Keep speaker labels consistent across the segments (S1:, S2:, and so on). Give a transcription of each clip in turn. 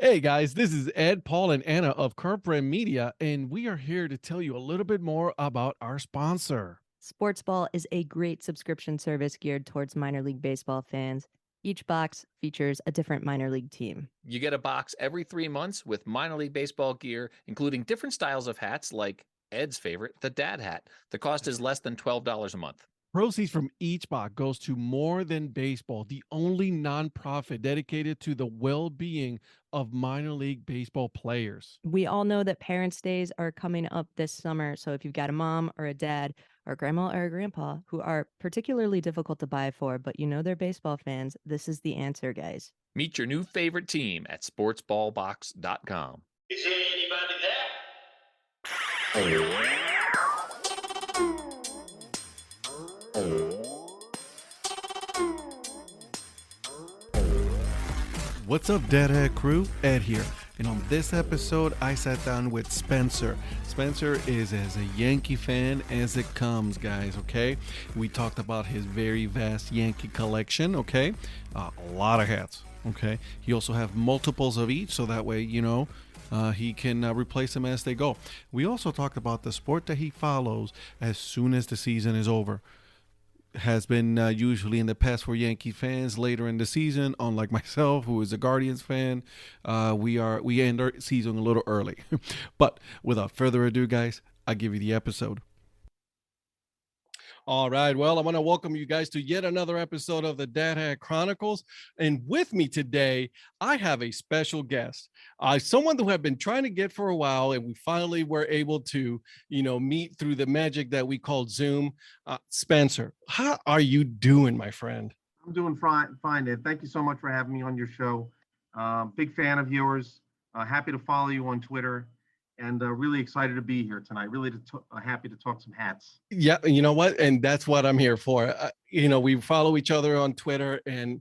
S1: Hey guys, this is Ed, Paul, and Anna of Current Brand Media, and we are here to tell you a little bit more about our sponsor.
S2: Sportsball is a great subscription service geared towards minor league baseball fans. Each box features a different minor league team.
S3: You get a box every 3 months with minor league baseball gear, including different styles of hats like Ed's favorite, the dad hat. The cost is less than $12 a month.
S1: Proceeds from each box goes to More Than Baseball, the only nonprofit dedicated to the well-being of minor league baseball players.
S2: We all know that Parents' Days are coming up this summer, so if you've got a mom or a dad or a grandma or a grandpa who are particularly difficult to buy for, but you know they're baseball fans, this is the answer, guys.
S3: Meet your new favorite team at sportsballbox.com.
S4: Is there anybody there?
S1: What's up, Deadhead crew? Ed here. And on this episode, I sat down with Spencer. Spencer is as a Yankee fan as it comes, guys, okay? We talked about his very vast Yankee collection, okay? A lot of hats, okay? He also have multiples of each, so that way, he can replace them as they go. We also talked about the sport that he follows as soon as the season is over. Has been usually in the past for Yankee fans later in the season. Unlike myself, who is a Guardians fan, we end our season a little early. But without further ado, guys, I give you the episode. All right. Well, I want to welcome you guys to yet another episode of the Dad Hat Chronicles. And with me today, I have a special guest, someone who I've been trying to get for a while, and we finally were able to, meet through the magic that we called Zoom. Spencer, how are you doing, my friend?
S5: I'm doing fine, Ed. Thank you so much for having me on your show. Big fan of yours. Happy to follow you on Twitter, and really excited to be here tonight. Really happy to talk some hats.
S1: Yeah, you know what? And that's what I'm here for. We follow each other on Twitter, and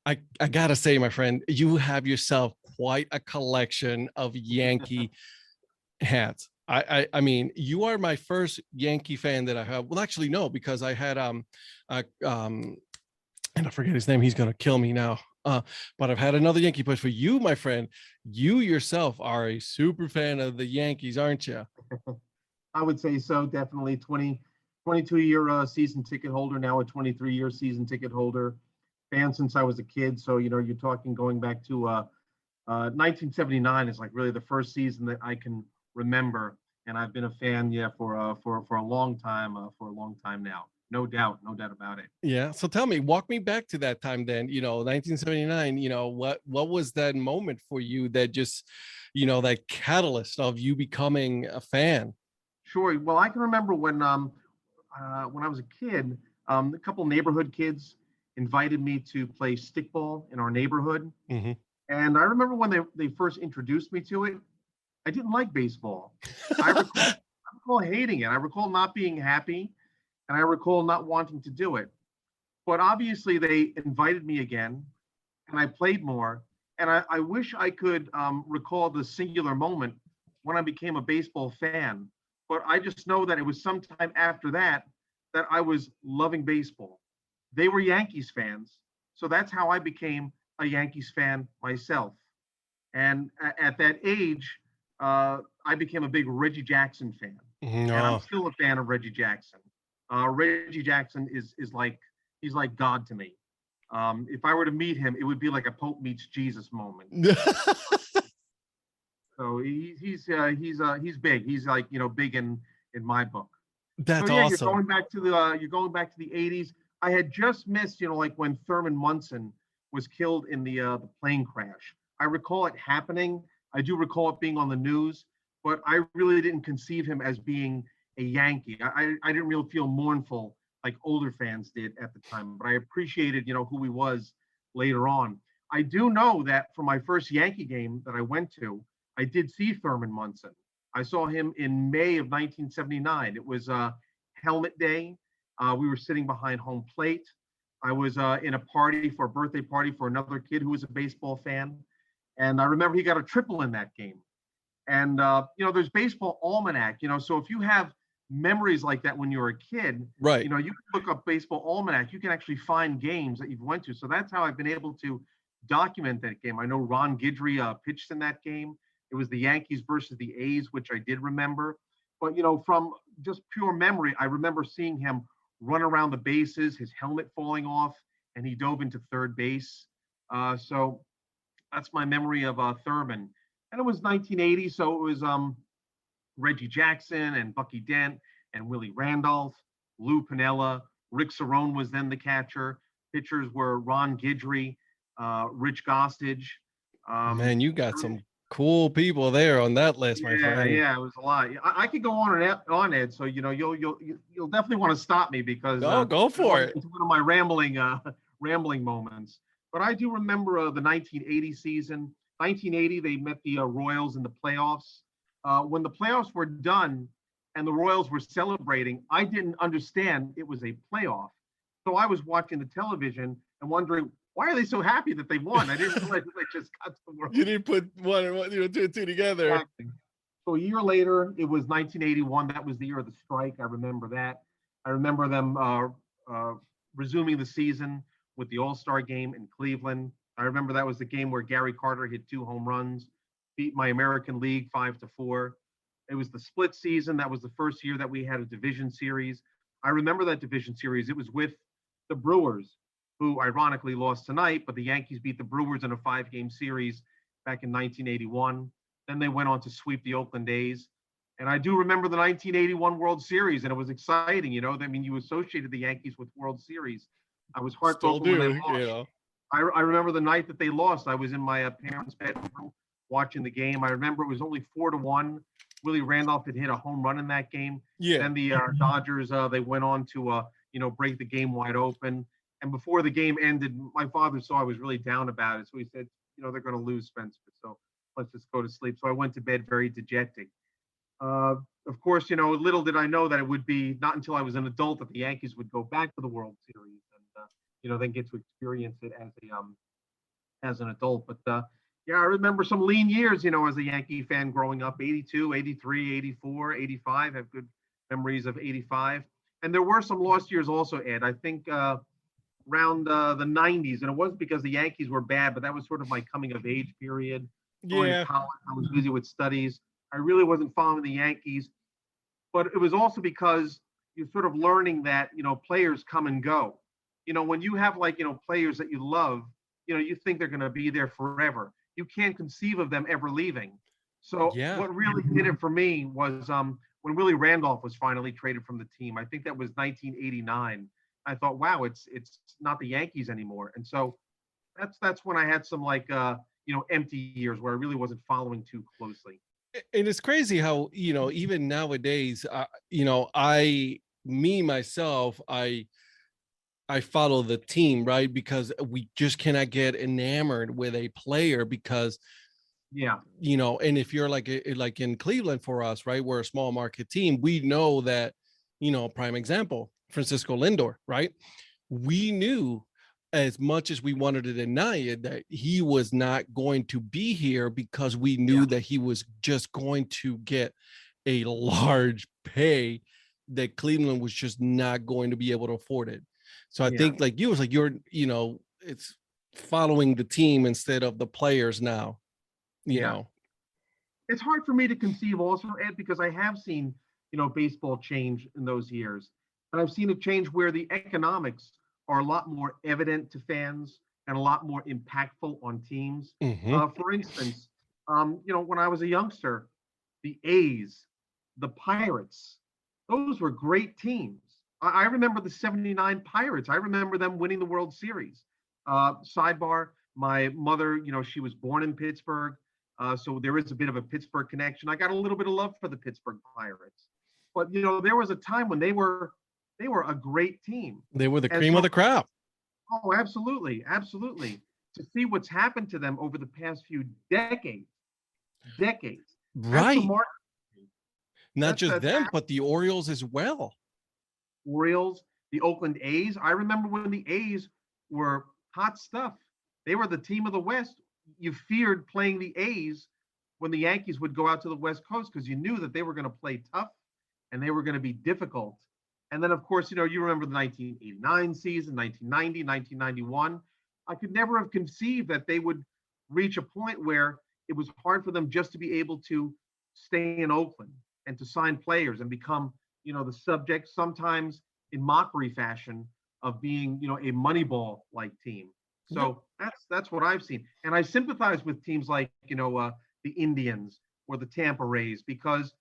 S1: I gotta say, my friend, you have yourself quite a collection of Yankee hats. I mean, you are my first Yankee fan that I have. Well, actually, no, because I had and I forget his name. He's gonna kill me now. But I've had another Yankee push for you, my friend. You yourself are a super fan of the Yankees, aren't you?
S5: I would say so, definitely. 22-year season ticket holder, now a 23-year season ticket holder. Fan since I was a kid. So, you're talking going back to 1979 is like really the first season that I can remember. And I've been a fan, for a long time, now. No doubt about it.
S1: Yeah. So tell me, walk me back to that time then, 1979, what was that moment for you that just, that catalyst of you becoming a fan?
S5: Sure. Well, I can remember when I was a kid, a couple neighborhood kids invited me to play stickball in our neighborhood.
S1: Mm-hmm.
S5: And I remember when they first introduced me to it, I didn't like baseball. I recall hating it. I recall not being happy, and I recall not wanting to do it. But obviously, they invited me again, and I played more. And I wish I could recall the singular moment when I became a baseball fan. But I just know that it was sometime after that that I was loving baseball. They were Yankees fans, so that's how I became a Yankees fan myself. And at that age, I became a big Reggie Jackson fan, and I'm still a fan of Reggie Jackson. Reggie Jackson is like he's like God to me. If I were to meet him, it would be like a Pope meets Jesus moment. So he's big. He's like big in my book.
S1: That's
S5: So yeah,
S1: awesome.
S5: you're going back to the 80s. I had just missed like when Thurman Munson was killed in the plane crash. I recall it happening. I do recall it being on the news, but I really didn't conceive him as being a Yankee. I didn't really feel mournful like older fans did at the time, but I appreciated, who he was later on. I do know that for my first Yankee game that I went to, I did see Thurman Munson. I saw him in May of 1979. It was helmet day. We were sitting behind home plate. I was in a birthday party for another kid who was a baseball fan. And I remember he got a triple in that game. And, there's baseball almanac, so if you have memories like that when you were a kid,
S1: Right.
S5: you can look up baseball almanac. You can actually find games that you've went to. So that's how I've been able to document that game. I know Ron Guidry pitched in that game. It was the Yankees versus the A's, which I did remember. But, from just pure memory, I remember seeing him run around the bases, his helmet falling off, and he dove into third base. So that's my memory of Thurman. And it was 1980, so it was Reggie Jackson and Bucky Dent and Willie Randolph, Lou Piniella, Rick Cerrone was then the catcher. Pitchers were Ron Guidry, Rich Gostage.
S6: Man, you got some cool people there on that list, my friend.
S5: Yeah, it was a lot. I could go on and on, Ed. So you'll definitely want to stop me because
S6: go for it.
S5: It's one of my rambling moments. But I do remember the 1980 season. 1980, they met the Royals in the playoffs. When the playoffs were done and the Royals were celebrating, I didn't understand it was a playoff. So I was watching the television and wondering, why are they so happy that they won? I didn't realize they just got to the World.
S6: You didn't put two and two together.
S5: Exactly. So a year later, it was 1981. That was the year of the strike. I remember that. I remember them resuming the season with the All-Star game in Cleveland. I remember that was the game where Gary Carter hit 2 home runs, beat my American League 5-4. It was the split season. That was the first year that we had a division series. I remember that division series. It was with the Brewers, who ironically lost tonight, but the Yankees beat the Brewers in a 5-game series back in 1981. Then they went on to sweep the Oakland A's. And I do remember the 1981 World Series, and it was exciting. I mean, you associated the Yankees with World Series. I was heartbroken when they lost. I remember the night that they lost. I was in my parents' bedroom watching the game. I remember it was only 4-1. Willie Randolph had hit a home run in that game.
S6: Yeah.
S5: Then the Dodgers, they went on to, break the game wide open. And before the game ended, my father saw I was really down about it. So he said, they're going to lose, Spencer. So let's just go to sleep. So I went to bed very dejected. Of course, little did I know that it would be not until I was an adult that the Yankees would go back to the World Series and, then get to experience it as an adult. But yeah, I remember some lean years, as a Yankee fan growing up, 82, 83, 84, 85, have good memories of 85. And there were some lost years also, Ed. I think around the 90s, and it wasn't because the Yankees were bad, but that was sort of my coming of age period.
S6: Yeah.
S5: College, I was busy with studies. I really wasn't following the Yankees, but it was also because you're sort of learning that, players come and go. When you have players that you love, you think they're going to be there forever. You can't conceive of them ever leaving. So what really did it for me was when Willie Randolph was finally traded from the team. I think that was 1989. I thought, wow, it's not the Yankees anymore. And so that's when I had some empty years where I really wasn't following too closely.
S6: And it's crazy how, even nowadays, myself, I follow the team, right? Because we just cannot get enamored with a player because, and if you're like in Cleveland for us, right? We're a small market team. We know that, prime example, Francisco Lindor, right? We knew as much as we wanted to deny it that he was not going to be here because we knew that he was just going to get a large pay that Cleveland was just not going to be able to afford it. So I think it's following the team instead of the players now, you know.
S5: It's hard for me to conceive also, Ed, because I have seen, baseball change in those years. And I've seen it change where the economics are a lot more evident to fans and a lot more impactful on teams. For instance, when I was a youngster, the A's, the Pirates, those were great teams. I remember the 79 Pirates. I remember them winning the World Series. Sidebar, my mother, she was born in Pittsburgh. So there is a bit of a Pittsburgh connection. I got a little bit of love for the Pittsburgh Pirates. But, there was a time when they were a great team.
S6: They were the cream of the crop.
S5: Oh, absolutely. Absolutely. To see what's happened to them over the past few decades.
S6: Right. Not just them, but the Orioles as well.
S5: Orioles, the Oakland A's. I remember when the A's were hot stuff. They were the team of the West. You feared playing the A's when the Yankees would go out to the West Coast because you knew that they were going to play tough and they were going to be difficult. And then, of course, you remember the 1989 season, 1990, 1991. I could never have conceived that they would reach a point where it was hard for them just to be able to stay in Oakland and to sign players and become, the subject sometimes in mockery fashion of being, a Moneyball like team. So that's what I've seen, and I sympathize with teams like, the Indians or the Tampa Rays, because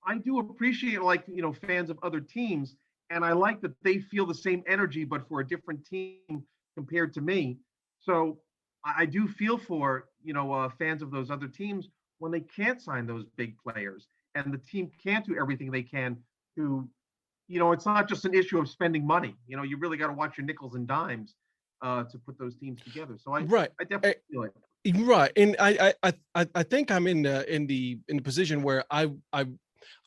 S5: I do appreciate, like, fans of other teams, and I like that they feel the same energy but for a different team compared to me. So I do feel for, fans of those other teams when they can't sign those big players and the team can't do everything they can to, it's not just an issue of spending money. You really got to watch your nickels and dimes to put those teams together. So I definitely feel it.
S6: Right, and I think I'm in the position where I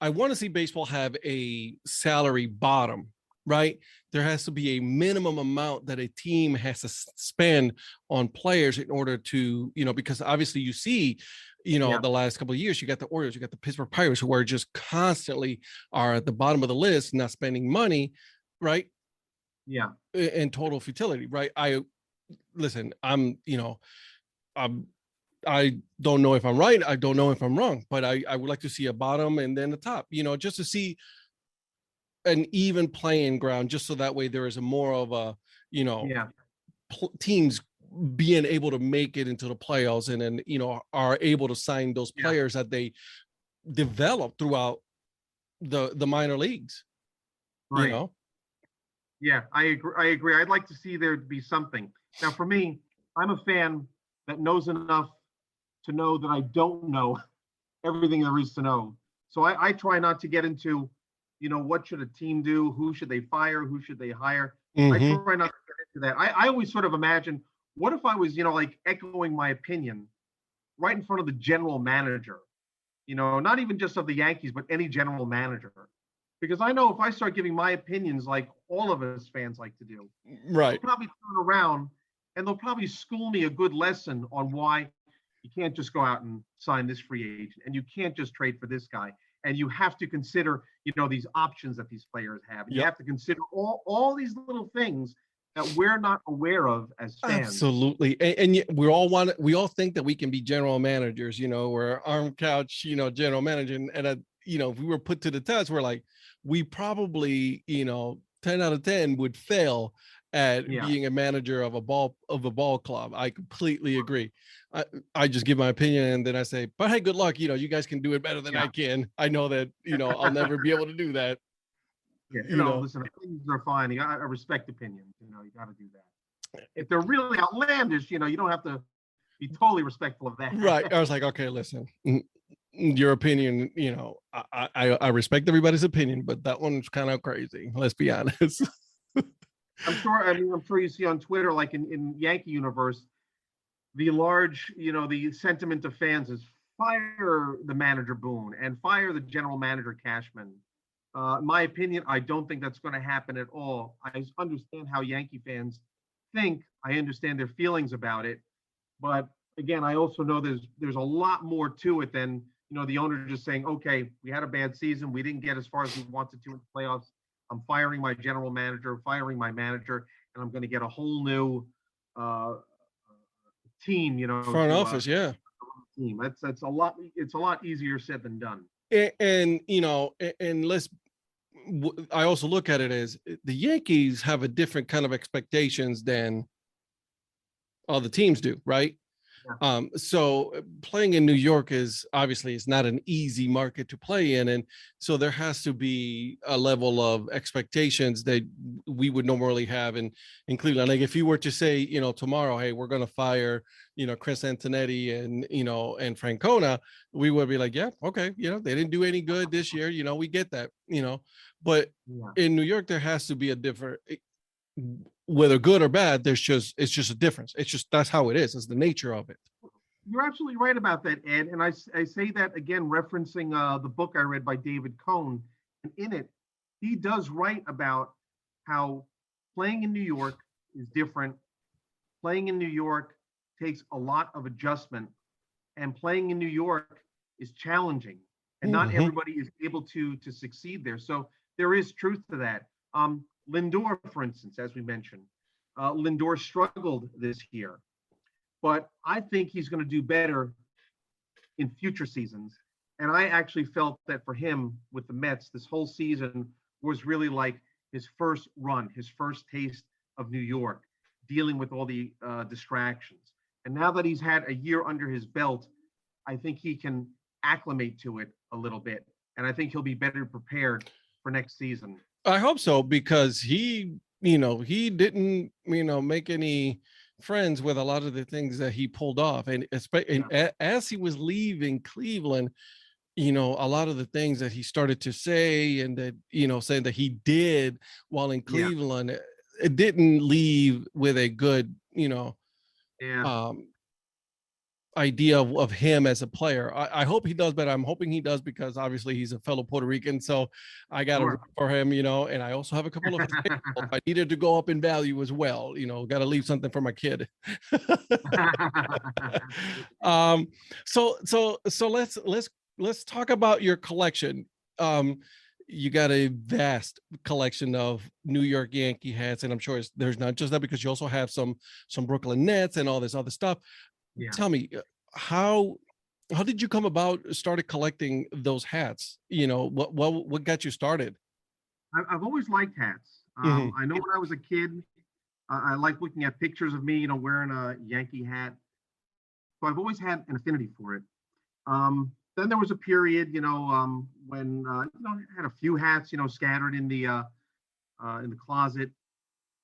S6: want to see baseball have a salary bottom, right? There has to be a minimum amount that a team has to spend on players in order to, because obviously you see, the last couple of years, you got the Orioles, you got the Pittsburgh Pirates, who are just constantly are at the bottom of the list, not spending money, right?
S5: Yeah.
S6: In total futility, right? I don't know if I'm right. I don't know if I'm wrong, but I would like to see a bottom and then a top, just to see an even playing ground, just so that way there is a more of a, teams being able to make it into the playoffs and then, are able to sign those players that they develop throughout the minor leagues,
S5: Right. Yeah, I agree. I'd like to see there be something. Now, for me, I'm a fan that knows enough to know that I don't know everything there is to know. So I try not to get into, what should a team do? Who should they fire? Who should they hire? I try not to get into that. I always sort of imagine, what if I was, like echoing my opinion right in front of the general manager, not even just of the Yankees, but any general manager. Because I know if I start giving my opinions like all of us fans like to do,
S6: right,
S5: they'll probably turn around and they'll probably school me a good lesson on why you can't just go out and sign this free agent and you can't just trade for this guy. And you have to consider, these options that these players have. And you have to consider all these little things that we're not aware of as fans.
S6: Absolutely. And yet we all think that we can be general managers, we're arm couch, general manager. And if we were put to the test, we're like, we probably, 10 out of 10 would fail at being a manager of a ball club. I completely agree. I just give my opinion and then I say, but hey, good luck. You guys can do it better than I can. I know that, I'll never be able to do that.
S5: Yeah, listen, opinions are fine. I respect opinions. You got to do that. If they're really outlandish, you don't have to be totally respectful of that.
S6: Right. I was like, okay, listen, your opinion, I respect everybody's opinion, but that one's kind of crazy. Let's be honest.
S5: I'm sure you see on Twitter, like in Yankee universe, the large, the sentiment of fans is fire the manager Boone and fire the general manager Cashman. In my opinion, I don't think that's going to happen at all. I understand how Yankee fans think. I understand their feelings about it. But again, I also know there's a lot more to it than, the owner just saying, okay, we had a bad season. We didn't get as far as we wanted to in the playoffs. I'm firing my general manager, firing my manager, and I'm going to get a whole new team,
S6: front office.
S5: Team. That's a lot. It's a lot easier said than done.
S6: And I also look at it as the Yankees have a different kind of expectations than other teams do, right? Yeah. So playing in New York is obviously it's not an easy market to play in, and so there has to be a level of expectations that we would normally have in Cleveland. Like if you were to say, tomorrow, hey, we're going to fire, Chris Antonetti and and Francona, we would be like, yeah, okay, they didn't do any good this year, we get that, but in New York there has to be a different. Whether good or bad, it's just a difference. It's just that's how it is. It's the nature of it.
S5: You're absolutely right about that, Ed. And I say that again, referencing the book I read by David Cohn. And in it, he does write about how playing in New York is different. Playing in New York takes a lot of adjustment, and playing in New York is challenging, and not everybody is able to succeed there. So there is truth to that. Lindor, for instance, as we mentioned, Lindor struggled this year, but I think he's going to do better in future seasons. And I actually felt that for him with the Mets, this whole season was really like his first run, his first taste of New York, dealing with all the distractions. And now that he's had a year under his belt, I think he can acclimate to it a little bit. And I think he'll be better prepared for next season.
S6: I hope so, because he didn't, make any friends with a lot of the things that he pulled off. And, as he was leaving Cleveland, a lot of the things that he started to say and that, saying that he did while in Cleveland, it didn't leave with a good, idea of him as a player. I hope he does better. I'm hoping he does, because obviously he's a fellow Puerto Rican. So I got to root for him, and I also have a couple of I needed to go up in value as well. Got to leave something for my kid. So let's talk about your collection. You got a vast collection of New York Yankee hats, and I'm sure there's not just that, because you also have some Brooklyn Nets and all this other stuff. Yeah. Tell me, how did you come about started collecting those hats? What got you started?
S5: I've always liked hats. I know when I was a kid, I liked looking at pictures of me, wearing a Yankee hat. So I've always had an affinity for it. Then there was a period, when I had a few hats, scattered in the closet.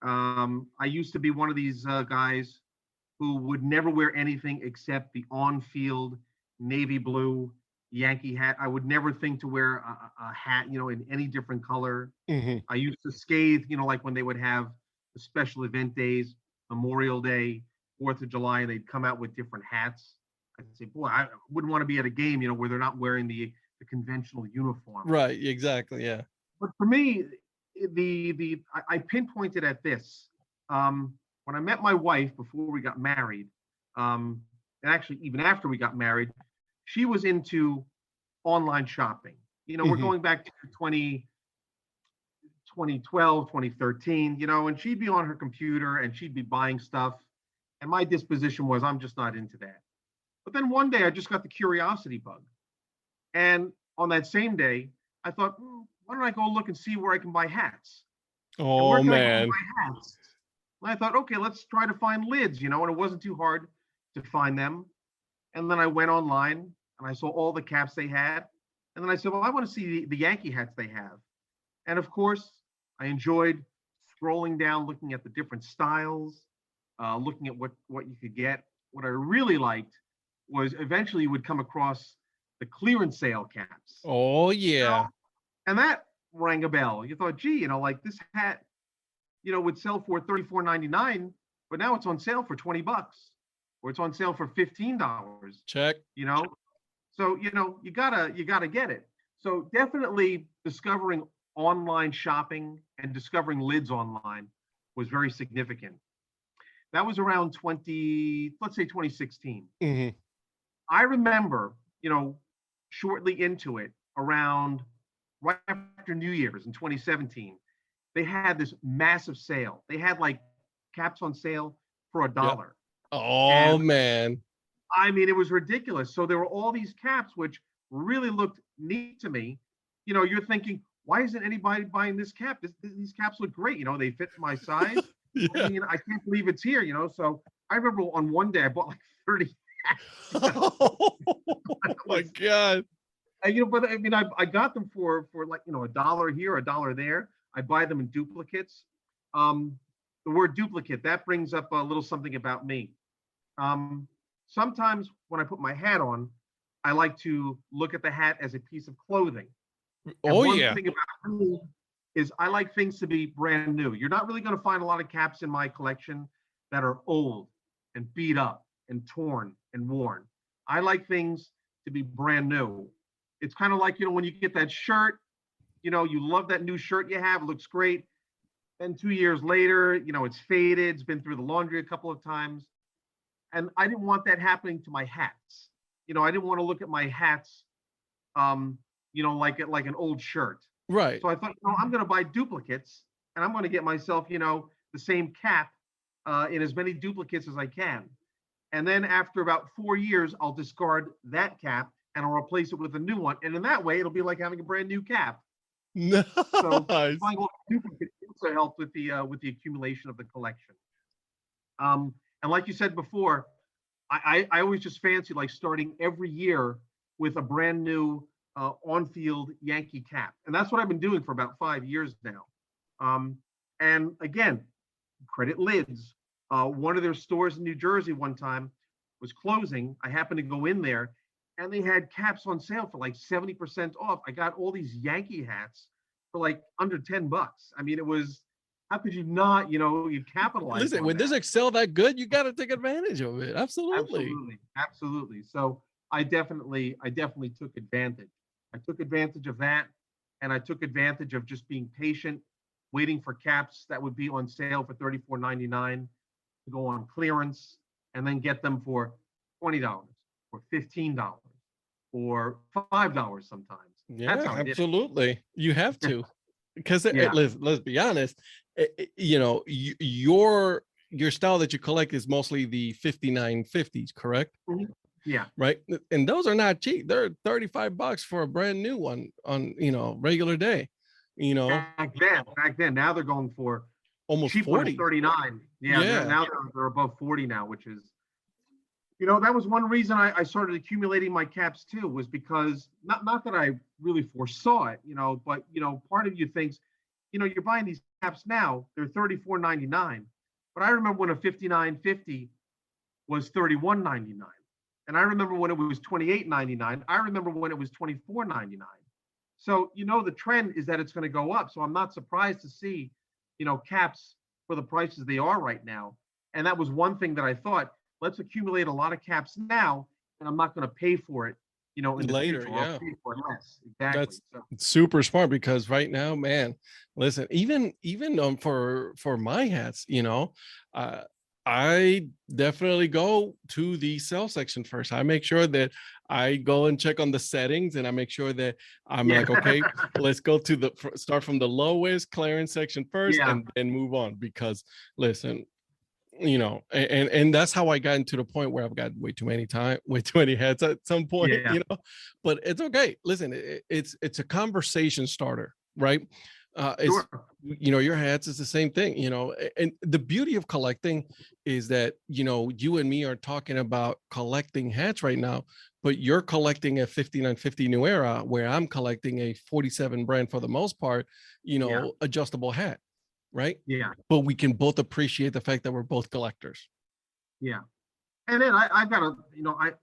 S5: I used to be one of these guys who would never wear anything except the on-field navy blue Yankee hat. I would never think to wear a hat, in any different color. I used to scathe, like when they would have the special event days, Memorial Day, 4th of July, and they'd come out with different hats. I'd say, boy, I wouldn't want to be at a game, where they're not wearing the conventional uniform.
S6: Right, exactly, yeah.
S5: But for me, I pinpointed at this. When I met my wife before we got married, and actually even after we got married, she was into online shopping. We're going back to 2012, 2013, and she'd be on her computer and she'd be buying stuff. And my disposition was, I'm just not into that. But then one day I just got the curiosity bug. And on that same day, I thought, why don't I go look and see where I can buy hats?
S6: Oh, man.
S5: And I thought, okay, let's try to find lids, and it wasn't too hard to find them. And then I went online and I saw all the caps they had. And then I said, well, I want to see the Yankee hats they have. And of course, I enjoyed scrolling down, looking at the different styles, looking at what you could get. What I really liked was eventually you would come across the clearance sale caps.
S6: Oh, yeah.
S5: And that rang a bell. You thought, gee, like this hat, would sell for $34.99, but now it's on sale for $20, or it's on sale for $15.
S6: Check.
S5: So you gotta get it. So definitely discovering online shopping and discovering lids online was very significant. That was around 2016. I remember, shortly into it, around right after New Year's in 2017. They had this massive sale. They had like caps on sale for $1. Yep.
S6: Oh, man.
S5: I mean, it was ridiculous. So there were all these caps, which really looked neat to me. You're thinking, why isn't anybody buying this cap? These caps look great. They fit my size. Yeah. I mean, I can't believe it's here, So I remember on one day I bought like 30 hats.
S6: Oh my God.
S5: But I mean, I got them for like, $1 here, $1 there. I buy them in duplicates. The word duplicate, that brings up a little something about me. Sometimes when I put my hat on, I like to look at the hat as a piece of clothing. And one thing about me is I like things to be brand new. You're not really going to find a lot of caps in my collection that are old and beat up and torn and worn. I like things to be brand new. It's kind of like, when you get that shirt, you love that new shirt you have, it looks great. Then 2 years later, it's faded, it's been through the laundry a couple of times. And I didn't want that happening to my hats. I didn't want to look at my hats, like an old shirt.
S6: Right.
S5: So I thought, I'm going to buy duplicates and I'm going to get myself, the same cap in as many duplicates as I can. And then after about 4 years, I'll discard that cap and I'll replace it with a new one. And in that way, it'll be like having a brand new cap. So
S6: Nice.
S5: buying all the duplicates also helped with the accumulation of the collection. And like you said before, I always just fancy like starting every year with a brand new on-field Yankee cap, and that's what I've been doing for about 5 years now. And again, credit Lids. One of their stores in New Jersey one time was closing. I happened to go in there, and they had caps on sale for like 70% off. I got all these Yankee hats for like under $10. I mean, it was, how could you not, you capitalize
S6: Listen,
S5: on
S6: when this
S5: that.
S6: excel that good, you got to take advantage of it. Absolutely.
S5: Absolutely. So I definitely took advantage. I took advantage of that, and I took advantage of just being patient, waiting for caps that would be on sale for $34.99 to go on clearance, and then get them for $20 or $15 or $5 sometimes.
S6: Yeah,
S5: That's how I did it.
S6: absolutely. You have to, because
S5: Yeah.
S6: let's be honest. Your style that you collect is mostly the 5950s, correct?
S5: Yeah.
S6: Right. And those are not cheap. They're $35 for a brand new one on, regular day,
S5: Back then. Now they're going for
S6: almost
S5: cheap one
S6: 40.
S5: is 39. Yeah.
S6: Yeah.
S5: Now they're above 40 now, which is, that was one reason I started accumulating my caps too, was because not that I really foresaw it, but part of you thinks, you're buying these caps now, they're $34.99. But I remember when a 5950 was $31.99. And I remember when it was $28.99. I remember when it was $24.99. So, the trend is that it's going to go up. So I'm not surprised to see, caps for the prices they are right now. And that was one thing that I thought, let's accumulate a lot of caps now, and I'm not going to pay for it, in the
S6: Later,
S5: future.
S6: yeah.
S5: I'll pay for it less. Exactly.
S6: That's
S5: So,
S6: super smart, because right now, man, listen, even for my hats, I definitely go to the sell section first. I make sure that I go and check on the settings, and I make sure that I'm
S5: Yeah.
S6: like, okay, let's go to start from the lowest clearance section first,
S5: Yeah.
S6: and then move on. Because listen, and that's how I got into the point where I've got way too many hats at some point,
S5: Yeah.
S6: but it's okay. Listen, it's a conversation starter, right? It's,
S5: Sure.
S6: your hats is the same thing, and the beauty of collecting is that, you and me are talking about collecting hats right now, but you're collecting a 5950 New Era, where I'm collecting a 47 brand for the most part,
S5: Yeah.
S6: adjustable hat, right?
S5: Yeah.
S6: But we can both appreciate the fact that we're both collectors.
S5: Yeah. And then I've got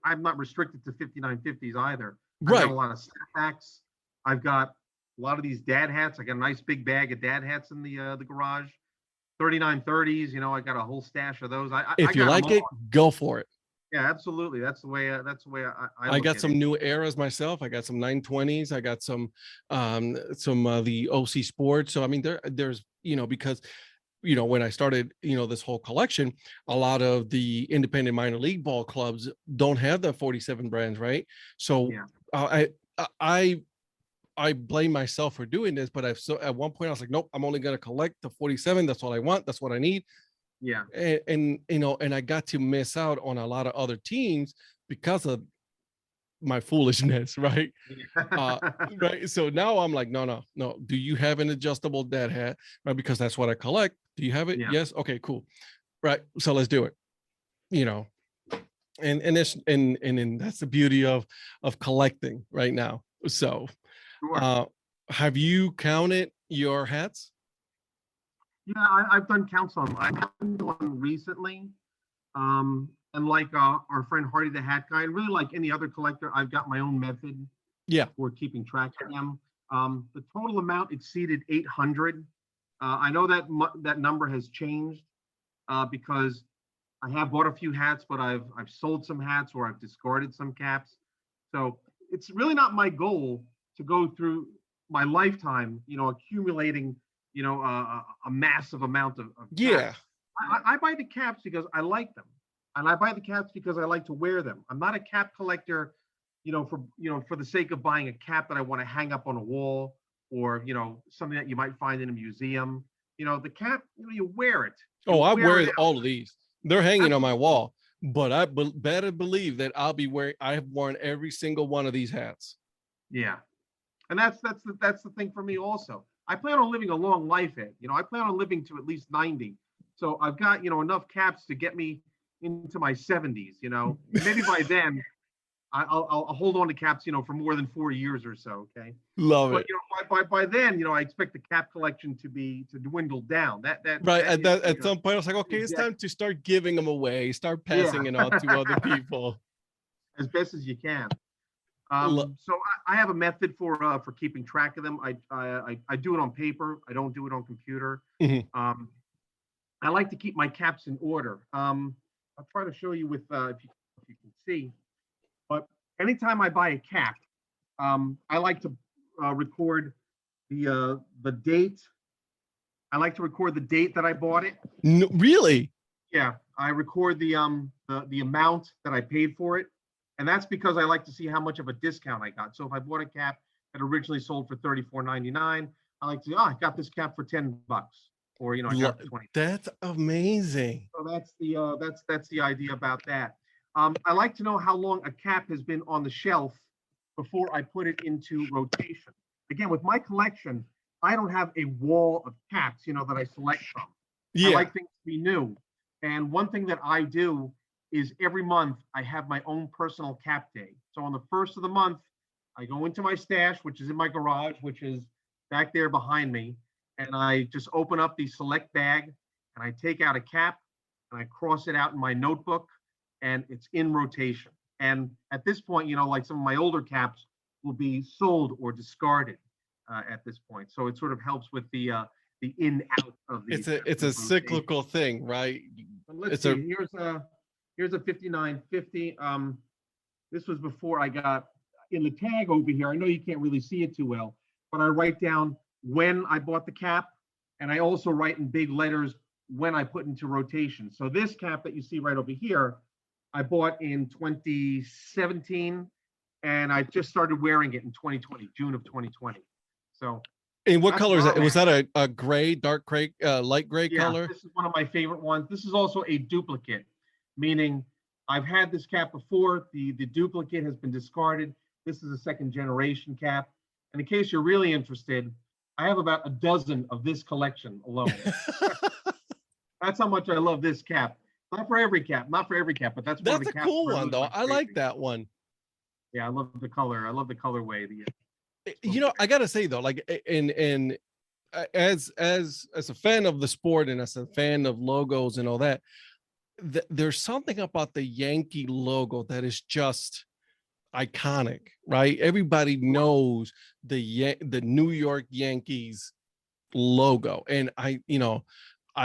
S5: I'm not restricted to 5950s either. I've
S6: Right.
S5: got a lot of snapbacks. I've got a lot of these dad hats. I got a nice big bag of dad hats in the garage. 3930s. I got a whole stash of those.
S6: If you
S5: got 'em
S6: like it,
S5: all.
S6: go for it.
S5: Yeah, absolutely. That's the way. I
S6: I
S5: look
S6: got
S5: at
S6: some
S5: it.
S6: new eras myself. I got some 920s. I got some the OC Sports. So I mean, there's because when I started this whole collection, a lot of the independent minor league ball clubs don't have the 47 brands, right? So
S5: Yeah.
S6: I blame myself for doing this, but at one point I was like, nope, I'm only going to collect the 47. That's all I want. That's what I need.
S5: Yeah.
S6: And I got to miss out on a lot of other teams because of my foolishness, right? Right. So now I'm like, no. Do you have an adjustable dad hat? Right, because that's what I collect. Do you have it?
S5: Yeah.
S6: Yes. Okay, cool. Right. So let's do it. And that's the beauty of collecting right now. So
S5: Sure.
S6: have you counted your hats?
S5: Yeah, I've done counts on. I haven't done one recently. And like our friend Hardy the Hat Guy, and really like any other collector, I've got my own method
S6: Yeah.
S5: for keeping track of them. The total amount exceeded 800. I know that that number has changed because I have bought a few hats, but I've sold some hats or I've discarded some caps. So it's really not my goal to go through my lifetime, accumulating, a massive amount of
S6: Yeah.
S5: caps. I buy the caps because I like them, and I buy the caps because I like to wear them. I'm not a cap collector, for the sake of buying a cap that I want to hang up on a wall or something that you might find in a museum. The cap, you wear it.
S6: Oh, I
S5: Wear
S6: wear
S5: it out.
S6: all of these. They're hanging on my
S5: Absolutely.
S6: wall, but I better believe that I'll be wearing. I have worn every single one of these hats.
S5: Yeah. And that's the thing for me also. I plan on living a long life, Ed. I plan on living to at least 90. So I've got, enough caps to get me into my 70s, Maybe by then I'll hold on to caps, for more than 4 years or so. Okay.
S6: Love
S5: But
S6: it.
S5: by then, I expect the cap collection to dwindle down.
S6: Right.
S5: That is
S6: At some point, I was like, okay, it's time to start giving them away, start passing it on to other people.
S5: as best as you can.
S6: Lo-
S5: So I have a method for keeping track of them. I do it on paper. I don't do it on computer.
S6: Mhm.
S5: I like to keep my caps in order. I'll try to show you with if you can see. But anytime I buy a cap, I like to record the date. I like to record the date that I bought it.
S6: No, really?
S5: Yeah, I record the amount that I paid for it, and that's because I like to see how much of a discount I got. So if I bought a cap that originally sold for $34.99, I like to I got this cap for $10, or I got it for 20.
S6: That's amazing.
S5: So that's the idea about that. I like to know how long a cap has been on the shelf before I put it into rotation. Again, with my collection, I don't have a wall of caps, that I select from. I
S6: Yeah.
S5: like things to be new. And one thing that I do is every month I have my own personal cap day. So on the first of the month, I go into my stash, which is in my garage, which is back there behind me. And I just open up the select bag and I take out a cap and I cross it out in my notebook and it's in rotation. And at this point, like some of my older caps will be sold or discarded at this point. So it sort of helps with the in out of the.
S6: It's a cyclical thing, right?
S5: But let's
S6: It's
S5: see. Here's a 5950. This was before I got in the tag over here. I know you can't really see it too well, but I write down when I bought the cap, and I also write in big letters when I put into rotation. So this cap that you see right over here, I bought in 2017, and I just started wearing it in 2020, June of 2020. So.
S6: And what
S5: That's
S6: color is that?
S5: where I'm
S6: Was that a gray, dark gray, light gray
S5: Yeah,
S6: color?
S5: this is one of my favorite ones. This is also a duplicate, meaning I've had this cap before. The duplicate has been discarded. This is a second generation cap. And in case you're really interested, I have about a dozen of this collection alone. That's how much I love this cap. Not for every cap, but that's one of
S6: That's
S5: the
S6: a
S5: caps
S6: cool
S5: where I
S6: one,
S5: lose
S6: though.
S5: my
S6: I like
S5: crazy.
S6: that one.
S5: Yeah, I love the color. I love the colorway.
S6: I gotta say though, like as a fan of the sport and as a fan of logos and all that, there's something about the Yankee logo that is just iconic, right? Everybody knows the New York Yankees logo, and I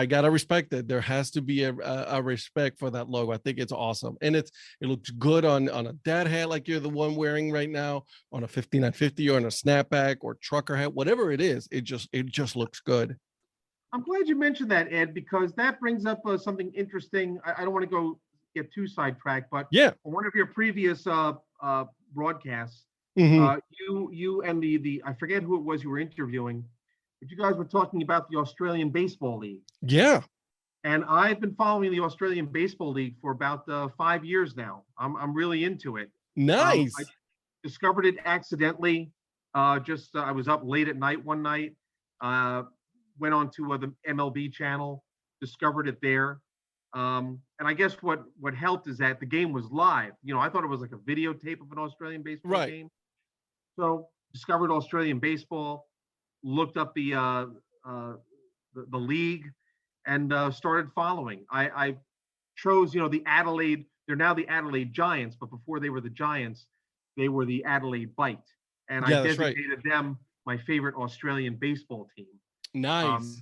S6: gotta respect it. There has to be a respect for that logo. I think it's awesome, and it looks good on a dad hat like you're the one wearing right now, on a 5950 or on a snapback or trucker hat, whatever it is. It just looks good.
S5: I'm glad you mentioned that, Ed, because that brings up something interesting. I don't want to get too sidetracked, but
S6: Yeah.
S5: on one of your previous broadcasts,
S6: Mhm.
S5: you and the I forget who it was you were interviewing, but you guys were talking about the Australian Baseball League.
S6: Yeah.
S5: And I've been following the Australian Baseball League for about 5 years now. I'm really into it.
S6: Nice.
S5: I discovered it accidentally. I was up late at night one night, went on to the MLB channel, discovered it there. And I guess what helped is that the game was live. I thought it was like a videotape of an Australian baseball
S6: Right.
S5: game. So discovered Australian baseball, looked up the league, and started following. I chose, the Adelaide. They're now the Adelaide Giants, but before they were the Giants, they were the Adelaide Bite, and
S6: Yeah,
S5: I
S6: that's right.
S5: designated them my favorite Australian baseball team.
S6: Nice.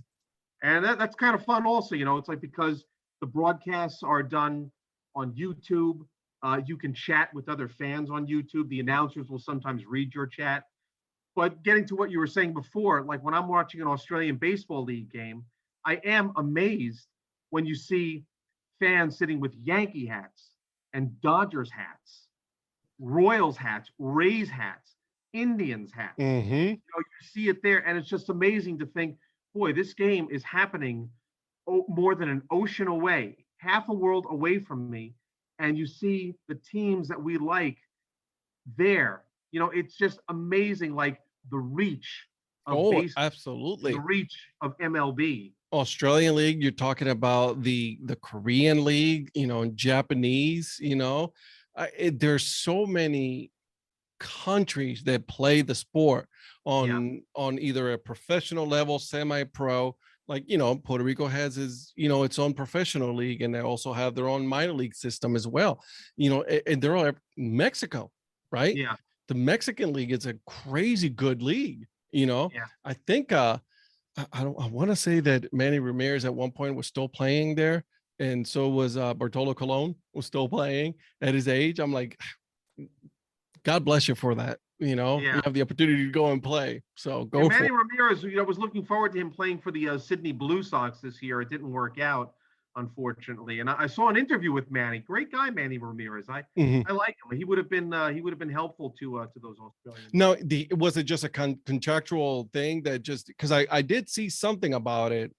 S5: And that's kind of fun also, it's like because the broadcasts are done on YouTube, you can chat with other fans on YouTube. The announcers will sometimes read your chat. But getting to what you were saying before, like when I'm watching an Australian Baseball League game, I am amazed when you see fans sitting with Yankee hats and Dodgers hats, Royals hats, Rays hats, Indians hats.
S6: Mm-hmm.
S5: You see it there, and it's just amazing to think, boy, this game is happening more than an ocean away, half a world away from me, and you see the teams that we like there. It's just amazing, like the reach of
S6: Oh,
S5: base, the
S6: absolutely.
S5: reach of MLB.
S6: Australian League, you're talking about the Korean League, and Japanese, there's so many countries that play the sport on either a professional level, semi-pro. Like, Puerto Rico has its own professional league, and they also have their own minor league system as well. And they're all Mexico, right?
S5: Yeah,
S6: The Mexican league is a crazy good league.
S5: yeah.
S6: I think I want to say that Manny Ramirez at one point was still playing there, and so was Bartolo Colon was still playing at his age. I'm like, God bless you for that. You
S5: Yeah.
S6: have the opportunity to go and play, so go
S5: And
S6: for
S5: Manny
S6: it.
S5: Ramirez, was looking forward to him playing for the Sydney Blue Sox this year. It didn't work out, unfortunately. And I saw an interview with Manny. Great guy, Manny Ramirez.
S6: Mhm.
S5: I like him. He would have been helpful to those Australians.
S6: No, was it just a contractual thing that just because I did see something about it,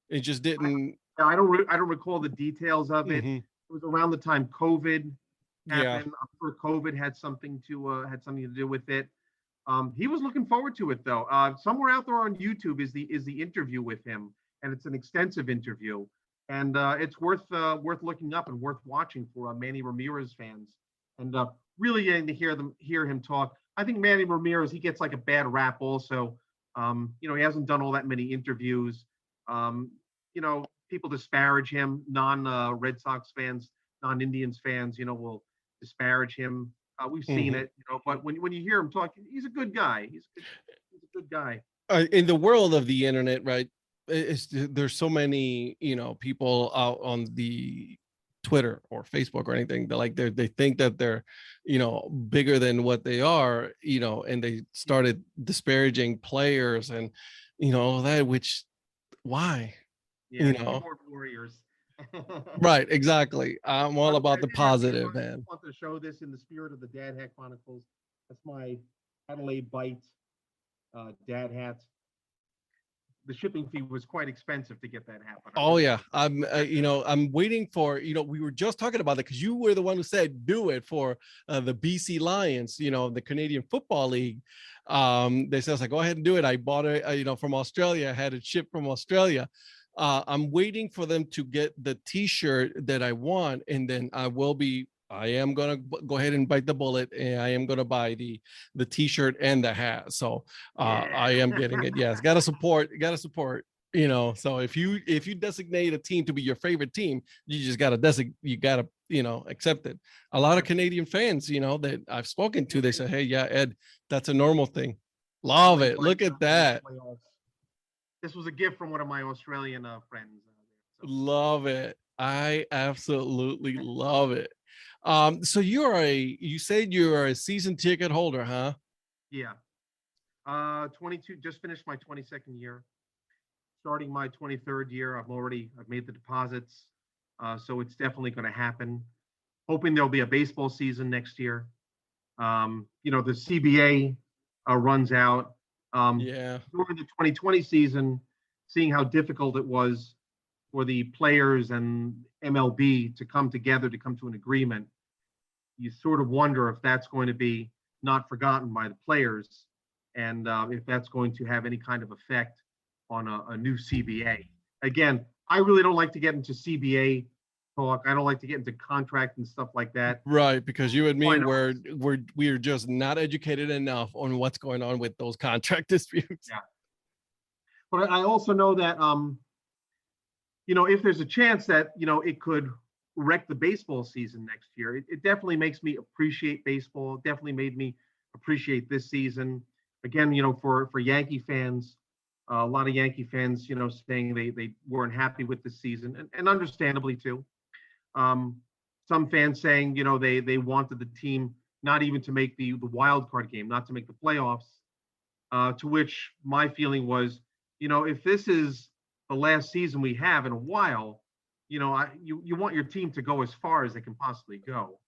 S6: it just didn't.
S5: I don't recall the details of it.
S6: Mhm.
S5: It was around the time COVID
S6: Yeah.
S5: happened. I'm sure COVID had something to do with it. He was looking forward to it though. Somewhere out there on YouTube is the interview with him, and it's an extensive interview, and it's worth looking up and worth watching for Manny Ramirez fans, and really getting to hear him talk. I think Manny Ramirez, he gets like a bad rap also. He hasn't done all that many interviews. People disparage him. Non Red Sox fans, non-Indians fans, will disparage him. We've seen it, but when you hear him talk, he's a good guy. He's a good guy.
S6: In the world of the internet, right? There's so many, people out on the Twitter or Facebook or anything that like they think that they're, bigger than what they are, and they started disparaging players and, all that, which why?
S5: Yeah, keyboard warriors.
S6: Right, exactly. I'm all about
S5: I
S6: the
S5: did have to-
S6: positive,
S5: I
S6: man.
S5: want to show this in the spirit of the Dad Hat Chronicles. That's my Adelaide Bite dad hat. The shipping fee was quite expensive to get that hat. But
S6: Oh yeah, I'm waiting for, we were just talking about that because you were the one who said do it for the BC Lions, the Canadian Football League. They said, I was like, go ahead and do it. I bought it, from Australia. I had it shipped from Australia. I'm waiting for them to get the T-shirt that I want, and then I am gonna go ahead and bite the bullet, and I am gonna buy the T-shirt and the hat. So I am getting it. Yes, gotta support. So if you designate a team to be your favorite team, you just gotta accept it. A lot of Canadian fans, that I've spoken to, they say, hey, yeah, Ed, that's a normal thing. Love it. Look at that.
S5: This was a gift from one of my Australian friends.
S6: Love it. I absolutely love it. So you said you're a season ticket holder, huh?
S5: Yeah. 22, just finished my 22nd year. Starting my 23rd year. I've made the deposits. So it's definitely going to happen. Hoping there'll be a baseball season next year. The CBA runs out.
S6: Yeah.
S5: During the 2020 season, seeing how difficult it was for the players and MLB to come together to come to an agreement, you sort of wonder if that's going to be not forgotten by the players, and if that's going to have any kind of effect on a new CBA. Again, I really don't like to get into CBA talk. I don't like to get into contract and stuff like that.
S6: Right, because you and me
S5: Why not?
S6: we're just not educated enough on what's going on with those contract disputes.
S5: Yeah. But I also know that if there's a chance that it could wreck the baseball season next year, it definitely makes me appreciate baseball. It definitely made me appreciate this season. Again, for Yankee fans, a lot of Yankee fans, saying they weren't happy with the season, and understandably too. Some fans saying, they wanted the team not even to make the wild card game, not to make the playoffs. To which my feeling was, if this is the last season we have in a while, you want your team to go as far as they can possibly go.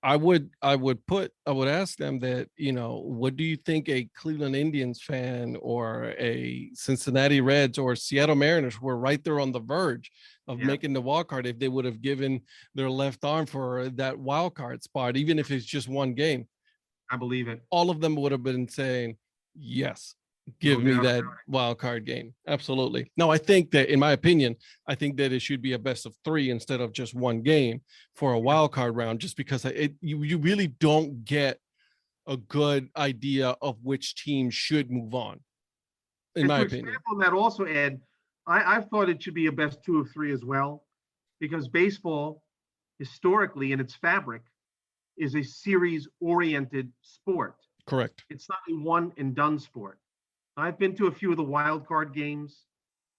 S6: I would ask them that, what do you think a Cleveland Indians fan or a Cincinnati Reds or Seattle Mariners were right there on the verge of
S5: Yeah.
S6: making the wild card if they would have given their left arm for that wild card spot, even if it's just one game?
S5: I believe it.
S6: All of them would have been saying, yes,
S5: No
S6: give me
S5: doubt
S6: that
S5: about
S6: wild card game. Absolutely. No, I think that, in my opinion, I think that it should be a best of 3 instead of just one game for a wild card round, just because you really don't get a good idea of which team should move on, in
S5: And
S6: my
S5: to
S6: opinion.
S5: expand on that also, Ed, I've thought it should be a best 2 of 3 as well, because baseball, historically in its fabric, is a series-oriented sport.
S6: Correct.
S5: It's not a one and done sport. I've been to a few of the wild card games.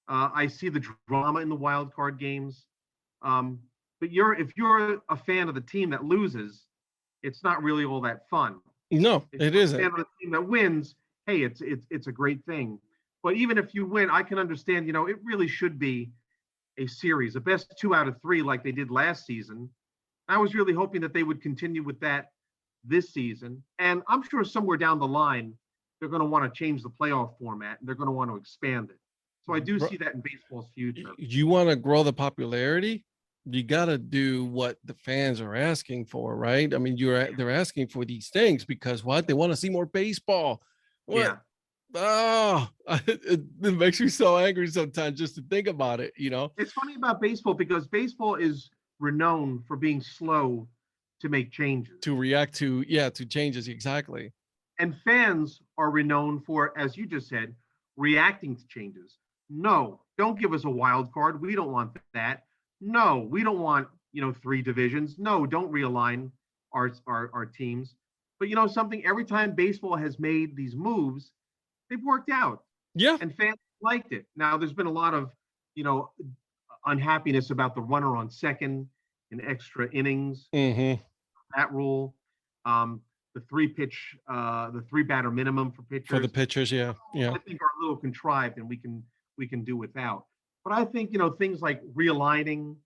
S5: I see the drama in the wild card games. But if you're a fan of the team that loses, it's not really all that fun.
S6: No,
S5: If
S6: it
S5: you're a
S6: isn't.
S5: fan of the team that wins, hey, it's a great thing. But even if you win, I can understand. It really should be a series, a best 2 out of 3, like they did last season. I was really hoping that they would continue with that this season, and I'm sure somewhere down the line they're going to want to change the playoff format and they're going to want to expand it. So I do see that in baseball's future.
S6: You want to grow the popularity, you got to do what the fans are asking for, right? I mean, they're asking for these things because what? They want to see more baseball. What?
S5: Yeah.
S6: Oh, it makes me so angry sometimes just to think about it,
S5: It's funny about baseball because baseball is renowned for being slow to make changes.
S6: to react to changes. Exactly.
S5: And fans are renowned for, as you just said, reacting to changes. No, don't give us a wild card. We don't want that. No, we don't want, 3 divisions. No, don't realign our teams. But something, every time baseball has made these moves, they've worked out.
S6: Yeah.
S5: And fans liked it. Now, there's been a lot of, unhappiness about the runner on second in extra innings,
S6: Mm-hmm.
S5: that rule. The 3 batter minimum for pitchers.
S6: For the pitchers, yeah.
S5: I think are a little contrived and we can do without. But I think, things like realigning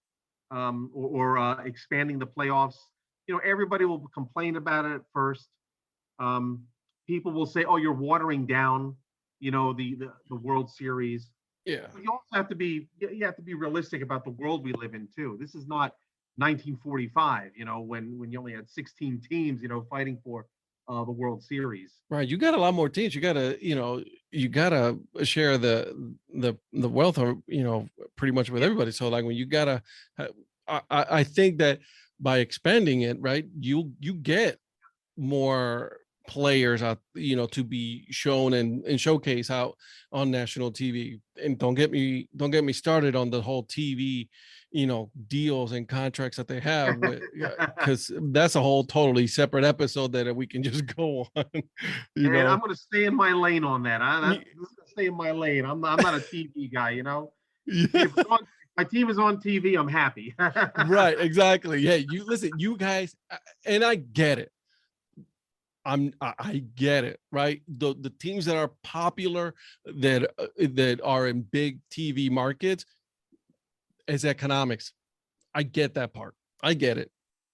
S5: or expanding the playoffs, everybody will complain about it at first. People will say, oh, you're watering down, the World Series.
S6: Yeah.
S5: But you also have to be realistic about the world we live in too. This is not 1945, when you only had 16 teams, fighting for the World Series.
S6: Right. You got a lot more teams. You gotta share the wealth, pretty much with everybody. So like when you gotta, I think that by expanding it, right, you get more players out, to be shown and showcase out on national TV. And don't get me started on the whole TV, deals and contracts that they have, because that's a whole totally separate episode that we can just go on.
S5: And I'm going to stay in my lane on that. I'm going to stay in my lane. I'm not a TV guy,
S6: Yeah.
S5: If my team is on TV, I'm happy.
S6: Right, exactly. Yeah, you listen, you guys, and I get it. I get it, right? The teams that are popular, that are in big TV markets, is economics. I get that part. I get it.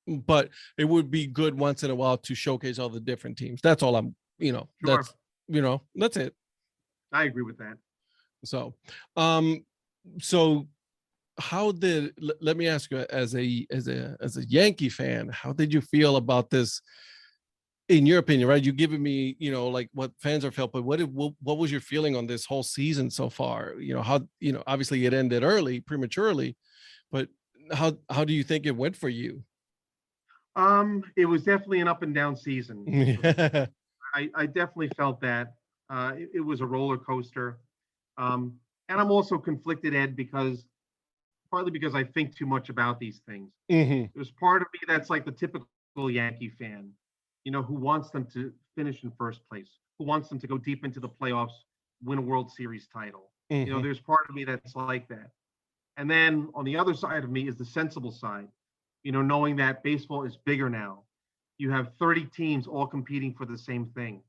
S6: But it would be good once in a while to showcase all the different teams. That's all I'm,
S5: Sure.
S6: That's it.
S5: I agree with that.
S6: So, how let me ask you, as a Yankee fan, how did you feel about this, in your opinion, right? You giving me, like what fans are felt, but what was your feeling on this whole season so far? How, obviously it ended prematurely, but how do you think it went for you?
S5: It was definitely an up and down season.
S6: Yeah.
S5: I definitely felt that. It was a roller coaster. And I'm also conflicted, Ed, partly because I think too much about these things.
S6: Mm-hmm.
S5: There's part of me that's like the typical Yankee fan, who wants them to finish in first place, who wants them to go deep into the playoffs, win a World Series title.
S6: Mm-hmm.
S5: There's part of me that's like that. And then on the other side of me is the sensible side, knowing that baseball is bigger now. You have 30 teams all competing for the same thing.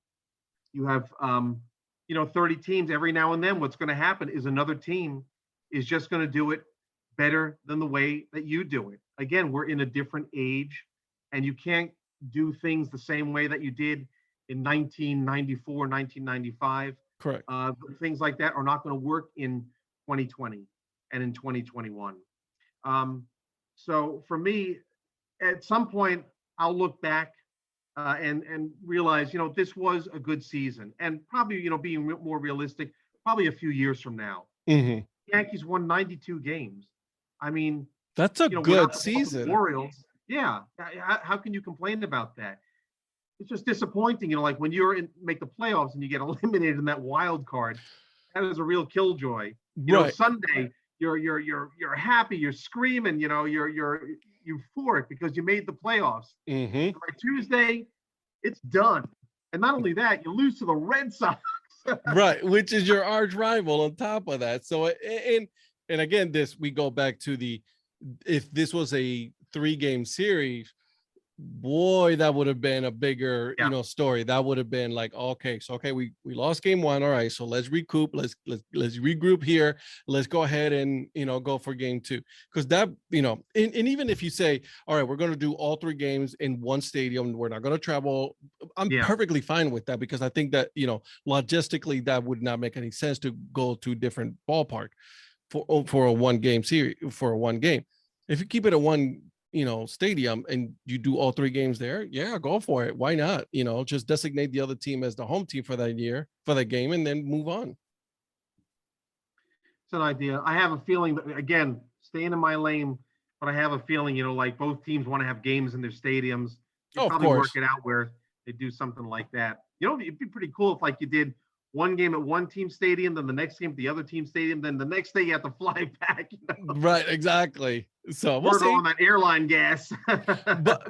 S5: You have, 30 teams. Every now and then what's going to happen is another team is just going to do it better than the way that you do it. Again, we're in a different age. and you can't do things the same way that you did in 1994, 1995.
S6: Correct.
S5: Things like that are not going to work in 2020 and in 2021. So for me, at some point, I'll look back and realize, this was a good season, and probably, being more realistic, probably a few years from now.
S6: Mhm.
S5: Yankees won 92 games. I mean,
S6: That's a
S5: without
S6: good
S5: the Baltimore
S6: season.
S5: Orioles, yeah. How can you complain about that? It's just disappointing, like when make the playoffs and you get eliminated in that wild card. That is a real killjoy.
S6: Right.
S5: Sunday you're happy, you're screaming, you're euphoric because you made the playoffs.
S6: Mhm.
S5: By Tuesday, it's done. And not only that, you lose to the Red Sox.
S6: Right, which is your arch rival on top of that. So and again, we go back to if this was a 3-game series, boy, that would have been a bigger story. That would have been like, okay, we lost game 1, all right, so let's recoup, let's regroup here, let's go ahead and go for game 2, because that and even if you say, all right, we're going to do all 3 games in one stadium, we're not going to travel, I'm perfectly fine with that, because I think that logistically that would not make any sense to go to different ballpark for a 1-game series, for a 1 game. If you keep it at one stadium and you do all 3 games there, go for it. Why not? Just designate the other team as the home team for that game, and then move on.
S5: It's an idea. I have a feeling that, again, staying in my lane, but I have a feeling, like both teams want to have games in their stadiums. They probably work it out where they do something like that. It'd be pretty cool if, like, you did 1 game at one team stadium, then the next game at the other team stadium, then the next day you have to fly back.
S6: Right, exactly. So
S5: we'll see. On that airline gas.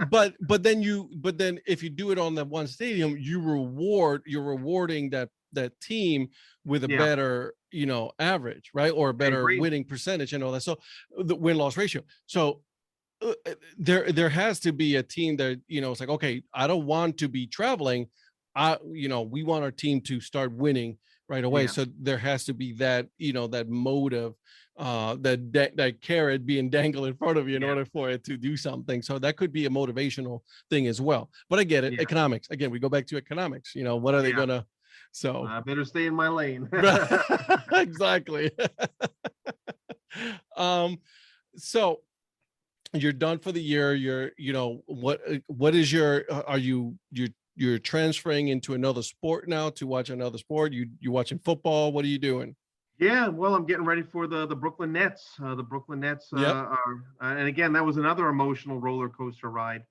S6: but then if you do it on that one stadium, you're rewarding that team with a better average, right, or a better winning percentage and all that. So the win-loss ratio. So there has to be a team that it's like, okay, I don't want to be traveling. We want our team to start winning right away. So there has to be that, that motive, that carrot being dangled in front of you in order for it to do something. So that could be a motivational thing as well. But I get it. Economics. Again, we go back to economics. What are they gonna? So
S5: I better stay in my lane.
S6: Exactly. So you're done for the year. What is you're transferring into another sport now to watch another sport? You watching football? What are you doing?
S5: Yeah, well, I'm getting ready for the Brooklyn Nets. The Brooklyn Nets are, and again, that was another emotional roller coaster ride.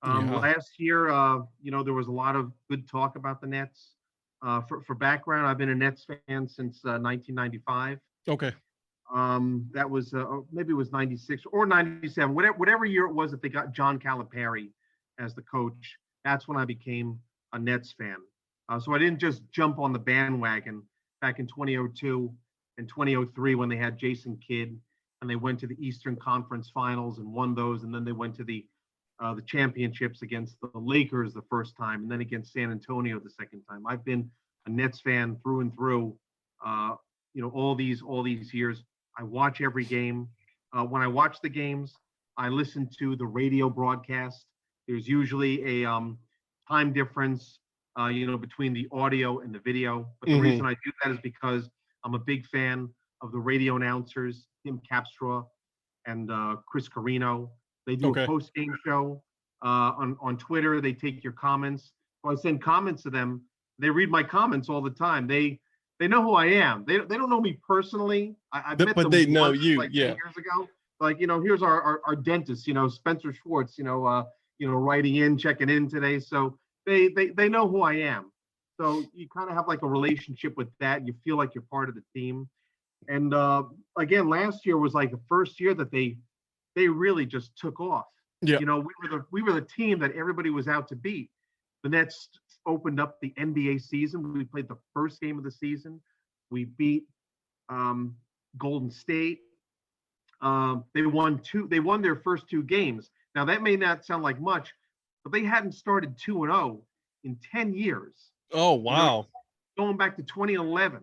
S5: Last year, there was a lot of good talk about the Nets. For background, I've been a Nets fan since 1995.
S6: Okay.
S5: That was maybe it was 96 or 97, whatever year it was that they got John Calipari as the coach. That's when I became a Nets fan. So I didn't just jump on the bandwagon back in 2002 and 2003 when they had Jason Kidd and they went to the Eastern Conference Finals and won those, and then they went to the championships against the Lakers the first time, and then against San Antonio the second time. I've been a Nets fan through and through. All these years. I watch every game. When I watch the games, I listen to the radio broadcast. There's usually a time difference, between the audio and the video. But the reason I do that is because I'm a big fan of the radio announcers, Tim Capstraw and Chris Carino. They do a post-game show on Twitter. They take your comments. So I send comments to them. They read my comments all the time. They know who I am. They don't know me personally. I met them
S6: they know
S5: once,
S6: you.
S5: like 10 years ago. Like, here's our dentist, Spencer Schwartz, writing in, checking in today. So they know who I am. So you kind of have like a relationship with that. You feel like you're part of the team. And again, last year was like the first year that they really just took off.
S6: Yeah.
S5: We were the team that everybody was out to beat. The Nets opened up the NBA season. We played the first game of the season. We beat Golden State. They won their first 2 games. Now that may not sound like much, but they hadn't started 2-0 in 10 years.
S6: Oh, wow.
S5: Going back to 2011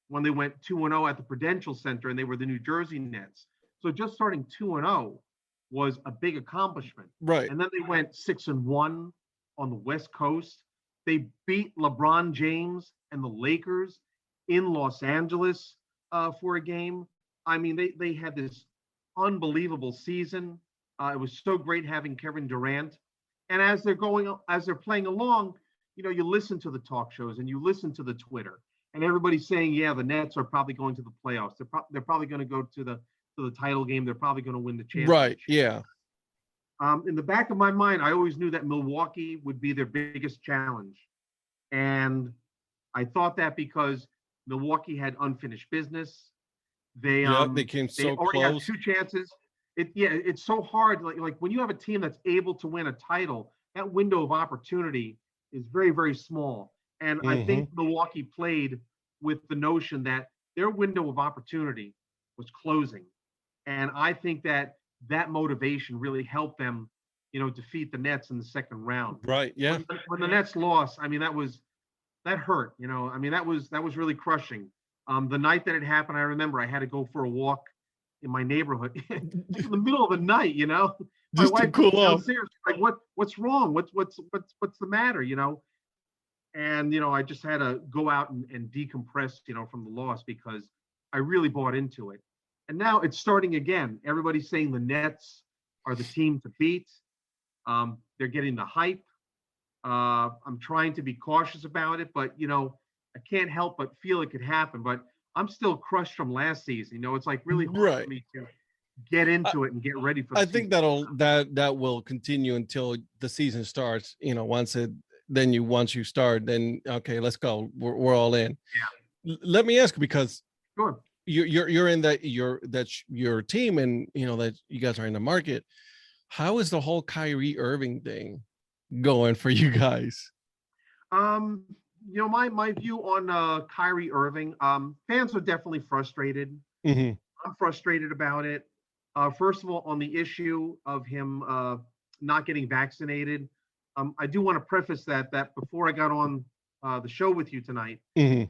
S5: when they went 2-0 at the Prudential Center and they were the New Jersey Nets. So just starting 2-0 was a big accomplishment.
S6: Right.
S5: And then they went 6-1 on the West Coast. They beat LeBron James and the Lakers in Los Angeles for a game. I mean, they had this unbelievable season. It was so great having Kevin Durant. And as they're playing along, you listen to the talk shows and you listen to the Twitter, and everybody's saying, yeah, the Nets are probably going to the playoffs. They're probably going to go to the title game. They're probably going to win the championship.
S6: Right. Yeah.
S5: In the back of my mind, I always knew that Milwaukee would be their biggest challenge. And I thought that because Milwaukee had unfinished business. They
S6: came
S5: they
S6: so
S5: already
S6: close.
S5: have 2 chances. It's so hard. Like when you have a team that's able to win a title, that window of opportunity is very, very small. And I think Milwaukee played with the notion that their window of opportunity was closing. And I think that motivation really helped them, defeat the Nets in the second round.
S6: Right. Yeah.
S5: When the Nets lost, I mean, that hurt, I mean, that was really crushing. The night that it happened, I remember I had to go for a walk in my neighborhood in the middle of the night, My
S6: Just to
S5: wife
S6: cool
S5: was
S6: off.
S5: downstairs, like, what's wrong? What's the matter, And, I just had to go out and decompress, from the loss, because I really bought into it. And now it's starting again. Everybody's saying the Nets are the team to beat. They're getting the hype. I'm trying to be cautious about it, but, I can't help but feel it could happen. But I'm still crushed from last season. It's like really hard
S6: Right.
S5: for me to get into it and get ready for the
S6: I think
S5: season.
S6: that will continue until the season starts. Once you start, then okay, let's go. We're all in.
S5: Yeah.
S6: Let me ask, because
S5: Sure.
S6: you're in that your team, and that you guys are in the market. How is the whole Kyrie Irving thing going for you guys?
S5: My view on Kyrie Irving, fans are definitely frustrated.
S6: Mhm.
S5: I'm frustrated about it. First of all, on the issue of him not getting vaccinated, I do want to preface that before I got on the show with you tonight,
S6: Mhm.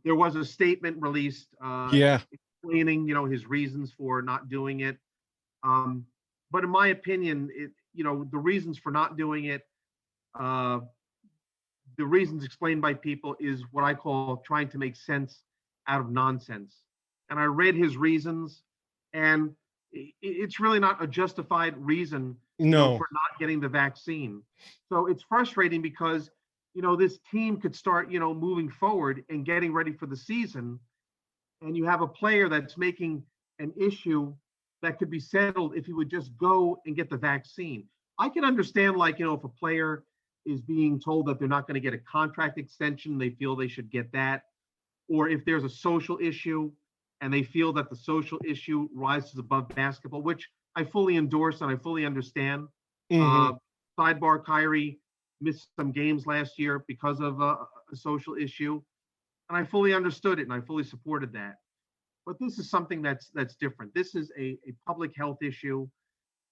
S5: there was a statement released
S6: Yeah.
S5: explaining, his reasons for not doing it. But in my opinion, the reasons for not doing it, the reasons explained by people, is what I call trying to make sense out of nonsense. And I read his reasons, and it's really not a justified reason
S6: No.
S5: for not getting the vaccine. So it's frustrating because, this team could start, moving forward and getting ready for the season. And you have a player that's making an issue that could be settled if he would just go and get the vaccine. I can understand, like, if a player is being told that they're not going to get a contract extension, they feel they should get that. Or if there's a social issue and they feel that the social issue rises above basketball, which I fully endorse and I fully understand.
S6: Mhm.
S5: Sidebar, Kyrie missed some games last year because of a social issue. And I fully understood it and I fully supported that. But this is something that's different. This is a public health issue.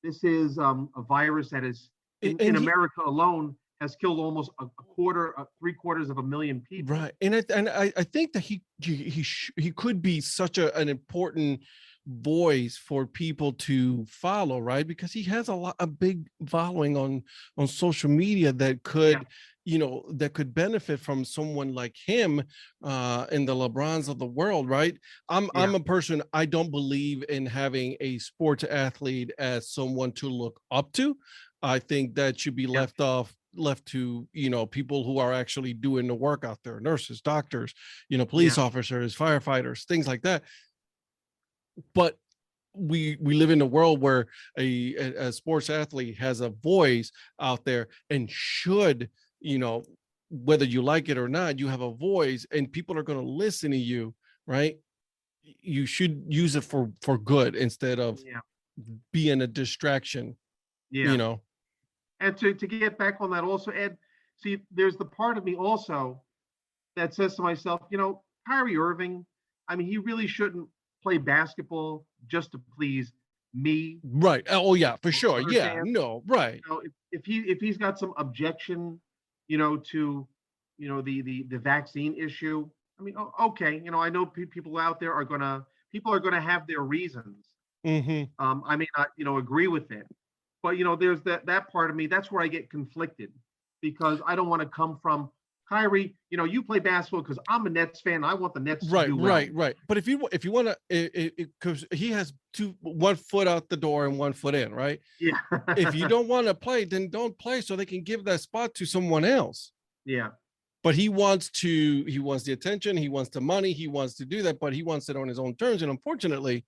S5: This is a virus that is in America alone has killed almost a quarter, 3/4 of a million people.
S6: Right. And I think that he could be such an important voice for people to follow, right? Because he has a big following on social media that could, that could benefit from someone like him, in the LeBrons of the world, right? I'm a person, I don't believe in having a sports athlete as someone to look up to. I think that should be left to people who are actually doing the work out there, nurses, doctors, police officers, firefighters, things like that. But we live in a world where a sports athlete has a voice out there, and should, whether you like it or not, you have a voice and people are going to listen to you, right? You should use it for good instead of being a distraction.
S5: And to get back on that also, Ed, see, there's the part of me also that says to myself, Kyrie Irving, I mean, he really shouldn't play basketball just to please me.
S6: Right. Oh yeah, for sure.
S5: other
S6: Yeah.
S5: fans.
S6: No. Right.
S5: If he's got some objection, to, the vaccine issue, I mean, okay, I know people out there are gonna have their reasons. I may not, agree with it, but there's that part of me. That's where I get conflicted because I don't want to come from Kyrie. You play basketball because I'm a Nets fan. I want the Nets to do well.
S6: Right. But if you want to, because he has one foot out the door and one foot in, right?
S5: Yeah.
S6: If you don't want to play, then don't play, so they can give that spot to someone else.
S5: Yeah.
S6: But he wants the attention, he wants the money, he wants to do that, but he wants it on his own terms. And unfortunately,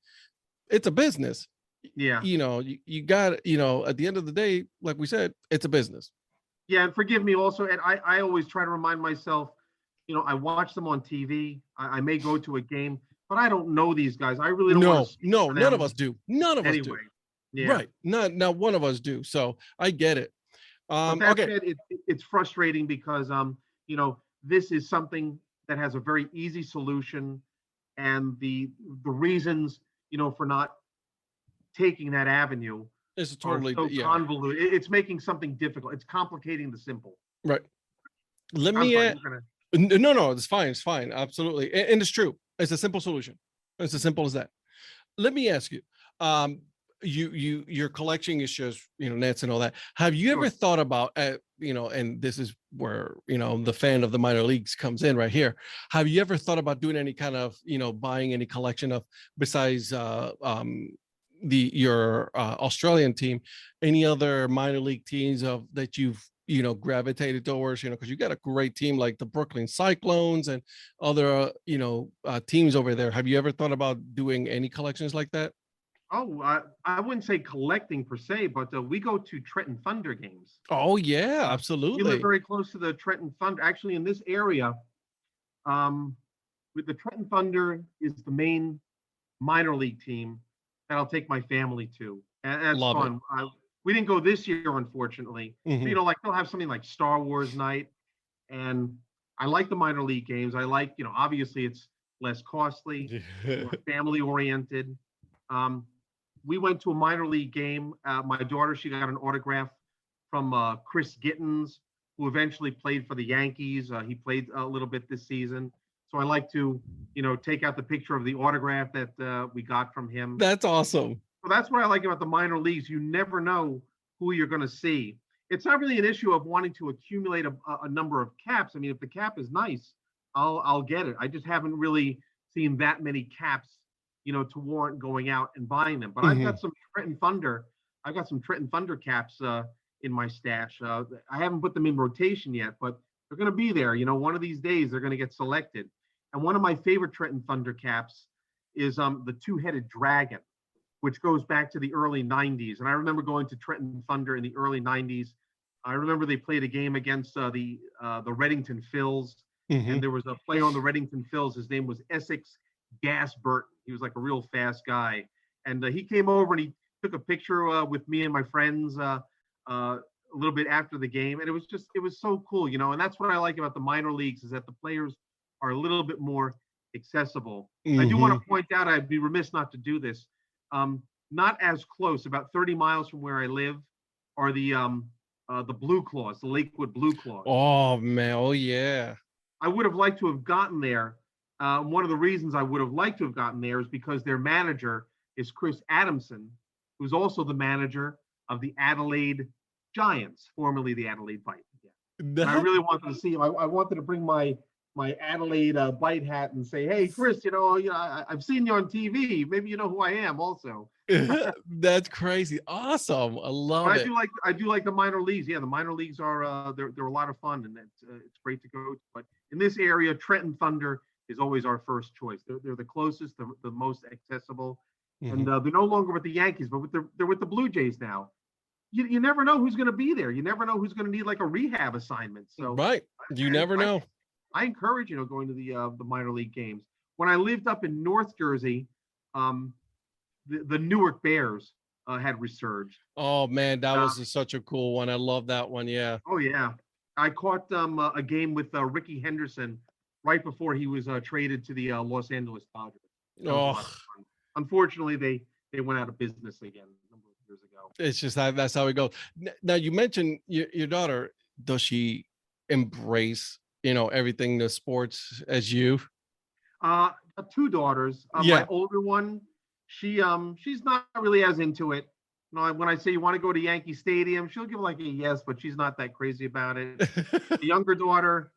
S6: it's a business.
S5: Yeah.
S6: You got, at the end of the day, like we said, it's a business.
S5: Yeah. And forgive me also. And I always try to remind myself, I watch them on TV. I may go to a game, but I don't know these guys. I really don't want to
S6: No, none of us do. None of us do.
S5: Yeah.
S6: Right. Not one of us do. So I get it.
S5: But that said, it's frustrating because, this is something that has a very easy solution, and the reasons, for not taking that avenue
S6: It's totally
S5: are so convoluted. It's making something difficult. It's complicating the simple.
S6: Right. Let
S5: I'm
S6: me
S5: sorry,
S6: add,
S5: you're gonna-
S6: no, it's fine. Absolutely. And it's true. It's a simple solution. It's as simple as that. Let me ask you, your collection is just, Nets and all that. Have you ever
S5: Sure.
S6: thought about, and this is where, the fan of the minor leagues comes in right here. Have you ever thought about doing any kind of, buying any collection of, besides your Australian team, any other minor league teams that you've gravitated towards, because you got a great team like the Brooklyn Cyclones and other teams over there. Have you ever thought about doing any collections like that?
S5: Oh, I wouldn't say collecting per se, but we go to Trenton Thunder games.
S6: Oh yeah,
S5: We live
S6: absolutely.
S5: very close to the Trenton Thunder. Actually, in this area, with the Trenton Thunder is the main minor league team that I'll take my family to, and that's
S6: Love it.
S5: fun. We didn't go this year, unfortunately.
S6: Mhm.
S5: Like they'll have something like Star Wars night, and I like the minor league games. I like, obviously it's less costly, more family oriented. We went to a minor league game. My daughter, she got an autograph from Chris Gittens, who eventually played for the Yankees. He played a little bit this season. So I like to, take out the picture of the autograph that we got from him.
S6: That's awesome.
S5: So that's what I like about the minor leagues. You never know who you're going to see. It's not really an issue of wanting to accumulate a number of caps. I mean, if the cap is nice, I'll get it. I just haven't really seen that many caps, to warrant going out and buying them. But I've got some Trenton Thunder. I've got some Trenton Thunder caps in my stash. I haven't put them in rotation yet, but they're going to be there. One of these days they're going to get selected. And one of my favorite Trenton Thunder caps is the two-headed dragon, which goes back to the early 90s. And I remember going to Trenton Thunder in the early 90s. I remember they played a game against the Reddington Phils. And there was a player on the Reddington Phils. His name was Essex Gas Burton. He was like a real fast guy. And he came over and he took a picture with me and my friends a little bit after the game. And it was so cool, And that's what I like about the minor leagues is that the players are a little bit more accessible. I do want to point out, I'd be remiss not to do this. Not as close, about 30 miles from where I live, are the Blue Claws, the Lakewood Blue Claws.
S6: Oh man, oh yeah.
S5: I would have liked to have gotten there. One of the reasons I would have liked to have gotten there is because their manager is Chris Adamson, who's also the manager of the Adelaide Giants, formerly the Adelaide Bite. And I really wanted to see him. I wanted to bring my Adelaide Bite hat and say, hey, Chris, I've seen you on TV. Maybe you know who I am also.
S6: That's crazy. Awesome. I love
S5: But
S6: it.
S5: I do like the minor leagues. Yeah, the minor leagues are they're a lot of fun, and it's great to go to. But in this area, Trenton Thunder is always our first choice. They're the closest, the most accessible, and they're no longer with the Yankees, but they're with the Blue Jays now. You never know who's going to be there. You never know who's going to need like a rehab assignment. So
S6: Right. You never know.
S5: I encourage, going to the minor league games. When I lived up in North Jersey, the Newark Bears had resurged.
S6: Oh man, that was such a cool one. I love that one. Yeah.
S5: Oh yeah, I caught a game with Ricky Henderson right before he was traded to the Los Angeles Dodgers. That was a lot of fun. Unfortunately, they went out of business again a number of years ago.
S6: It's just that's how it goes. Now you mentioned your daughter. Does she embrace everything the sports as you?
S5: Two daughters.
S6: Yeah.
S5: My older one, she's not really as into it. You know, when I say you want to go to Yankee Stadium, she'll give like a yes, but she's not that crazy about it. My younger daughter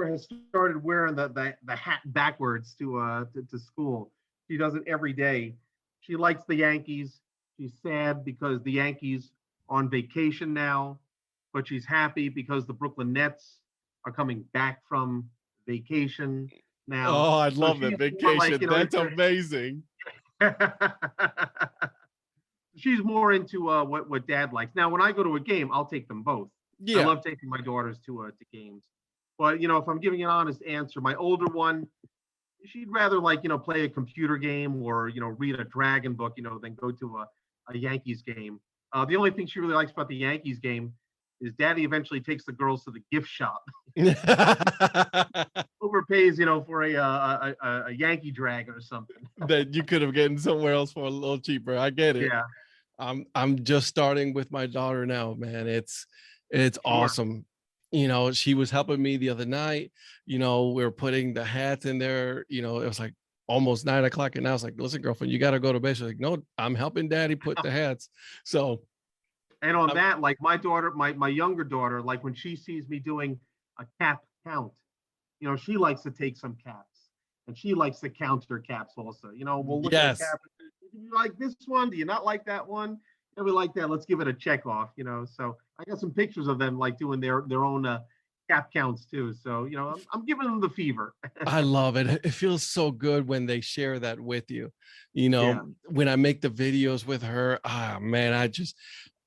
S5: has started wearing the hat backwards to school. She does it every day. She likes the Yankees. She's sad because the Yankees are on vacation now, but she's happy because the Brooklyn Nets are coming back from vacation now.
S6: Oh, I
S5: So
S6: love that
S5: she's more
S6: vacation.
S5: like, you know,
S6: That's amazing.
S5: she's more into what dad likes. Now, when I go to a game, I'll take them both. I
S6: Yeah.
S5: love taking my daughters to games. But you know, if I'm giving an honest answer, my older one, she'd rather like, you know, play a computer game or, you know, read a dragon book, you know, than go to a Yankees game. The only thing she really likes about the Yankees game is daddy eventually takes the girls to the gift shop, overpays, you know, for a Yankee dragon or something.
S6: That you could have gotten somewhere else for a little cheaper. I get it.
S5: Yeah.
S6: I'm just starting with my daughter now, man. It's
S5: Sure.
S6: awesome. You know, she was helping me the other night. You know, we were putting the hats in there. You know, it was like almost 9 o'clock, and I was like, "Listen, girlfriend, you got to go to bed." She's like, "No, I'm helping daddy put the hats." So,
S5: And on
S6: Um,
S5: that, like my daughter, my younger daughter, like when she sees me doing a cap count, you know, she likes to take some caps and she likes to count her caps also. You know, we'll look
S6: Yes.
S5: at a cap. Do you like this one? Do you not like that one? And we like that. Let's give it a check off, you know. So I got some pictures of them like doing their own cap counts too. So, you know, I'm giving them the fever.
S6: I love it. It feels so good when they share that with you. You know,
S5: Yeah.
S6: when I make the videos with her, man,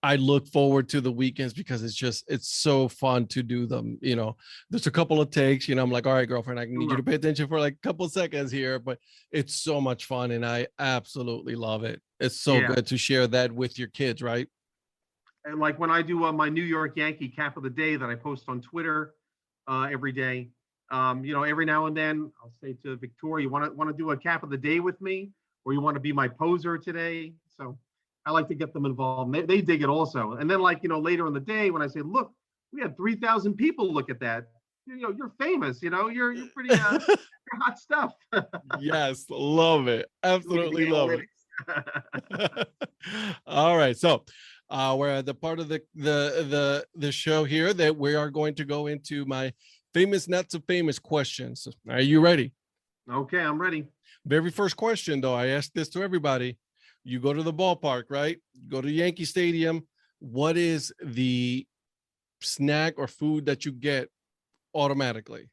S6: I look forward to the weekends because it's so fun to do them. You know, there's a couple of takes, you know, I'm like, all right, girlfriend, I need you to pay attention for like a couple of seconds here, but it's so much fun and I absolutely love it. It's so
S5: Yeah.
S6: good to share that with your kids, right?
S5: And like when I do my New York Yankee cap of the day that I post on Twitter every day, you know, every now and then I'll say to Victoria, you want to do a cap of the day with me, or you want to be my poser today? So I like to get them involved. They dig it also. And then like, you know, later in the day when I say, look, we had 3,000 people look at that. You know, you're famous. You know, you're pretty you're hot stuff.
S6: Yes, love it. Absolutely love it. All right, so we're at the part of the show here that we are going to go into my famous not so famous questions. Are you ready?
S5: Okay, I'm ready.
S6: Very first question, though, I ask this to everybody. You go to the ballpark, right? Go to Yankee Stadium. What is the snack or food that you get automatically?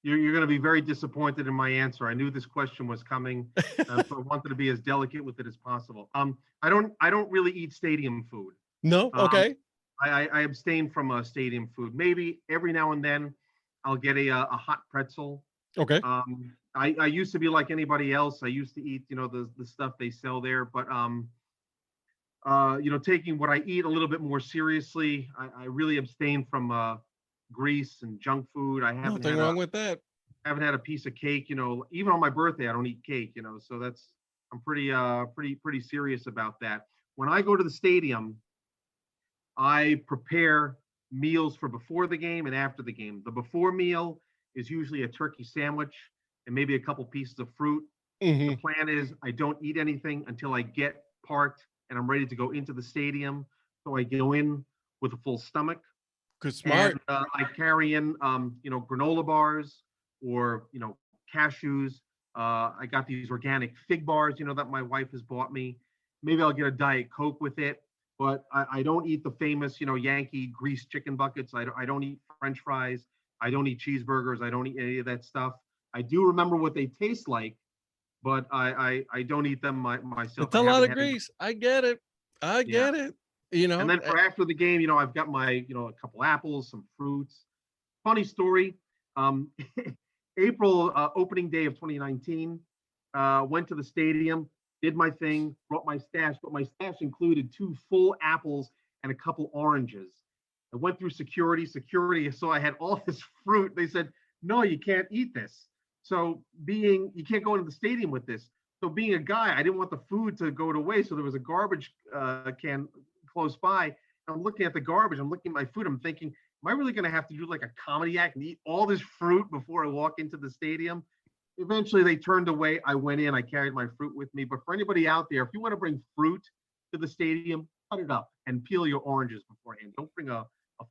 S5: You're going to be very disappointed in my answer. I knew this question was coming, so I wanted to be as delicate with it as possible. I don't really eat stadium food.
S6: No? Okay.
S5: I abstain from stadium food. Maybe every now and then I'll get a hot pretzel.
S6: Okay.
S5: I used to be like anybody else. I used to eat, you know, the stuff they sell there, but you know, taking what I eat a little bit more seriously, I really abstain from grease and junk food. I haven't
S6: Nothing wrong with that.
S5: haven't had a piece of cake, you know, even on my birthday, I don't eat cake, you know, so I'm pretty serious about that. When I go to the stadium, I prepare meals for before the game and after the game. The before meal is usually a turkey sandwich and maybe a couple pieces of fruit.
S6: Mhm.
S5: The plan is I don't eat anything until I get parked and I'm ready to go into the stadium. So I go in with a full stomach.
S6: Good, smart.
S5: And I carry in, you know, granola bars or, you know, cashews. I got these organic fig bars, you know, that my wife has bought me. Maybe I'll get a Diet Coke with it, but I don't eat the famous, you know, Yankee greased chicken buckets. I don't eat French fries. I don't eat cheeseburgers. I don't eat any of that stuff. I do remember what they taste like, but I don't eat them myself.
S6: It's a lot of grease. I get it. I get it. You know,
S5: And then for after the game, you know, I've got my, you know, a couple apples, some fruits. Funny story. April opening day of 2019, went to the stadium, did my thing, brought my stash, but my stash included 2 full apples and a couple oranges. I went through security, so I had all this fruit. They said, no, you can't eat this. So you can't go into the stadium with this. So being a guy, I didn't want the food to go to waste. So there was a garbage can close by. I'm looking at the garbage. I'm looking at my food. I'm thinking, am I really going to have to do like a comedy act and eat all this fruit before I walk into the stadium? Eventually, they turned away. I went in. I carried my fruit with me. But for anybody out there, if you want to bring fruit to the stadium, cut it up and peel your oranges beforehand. Don't bring a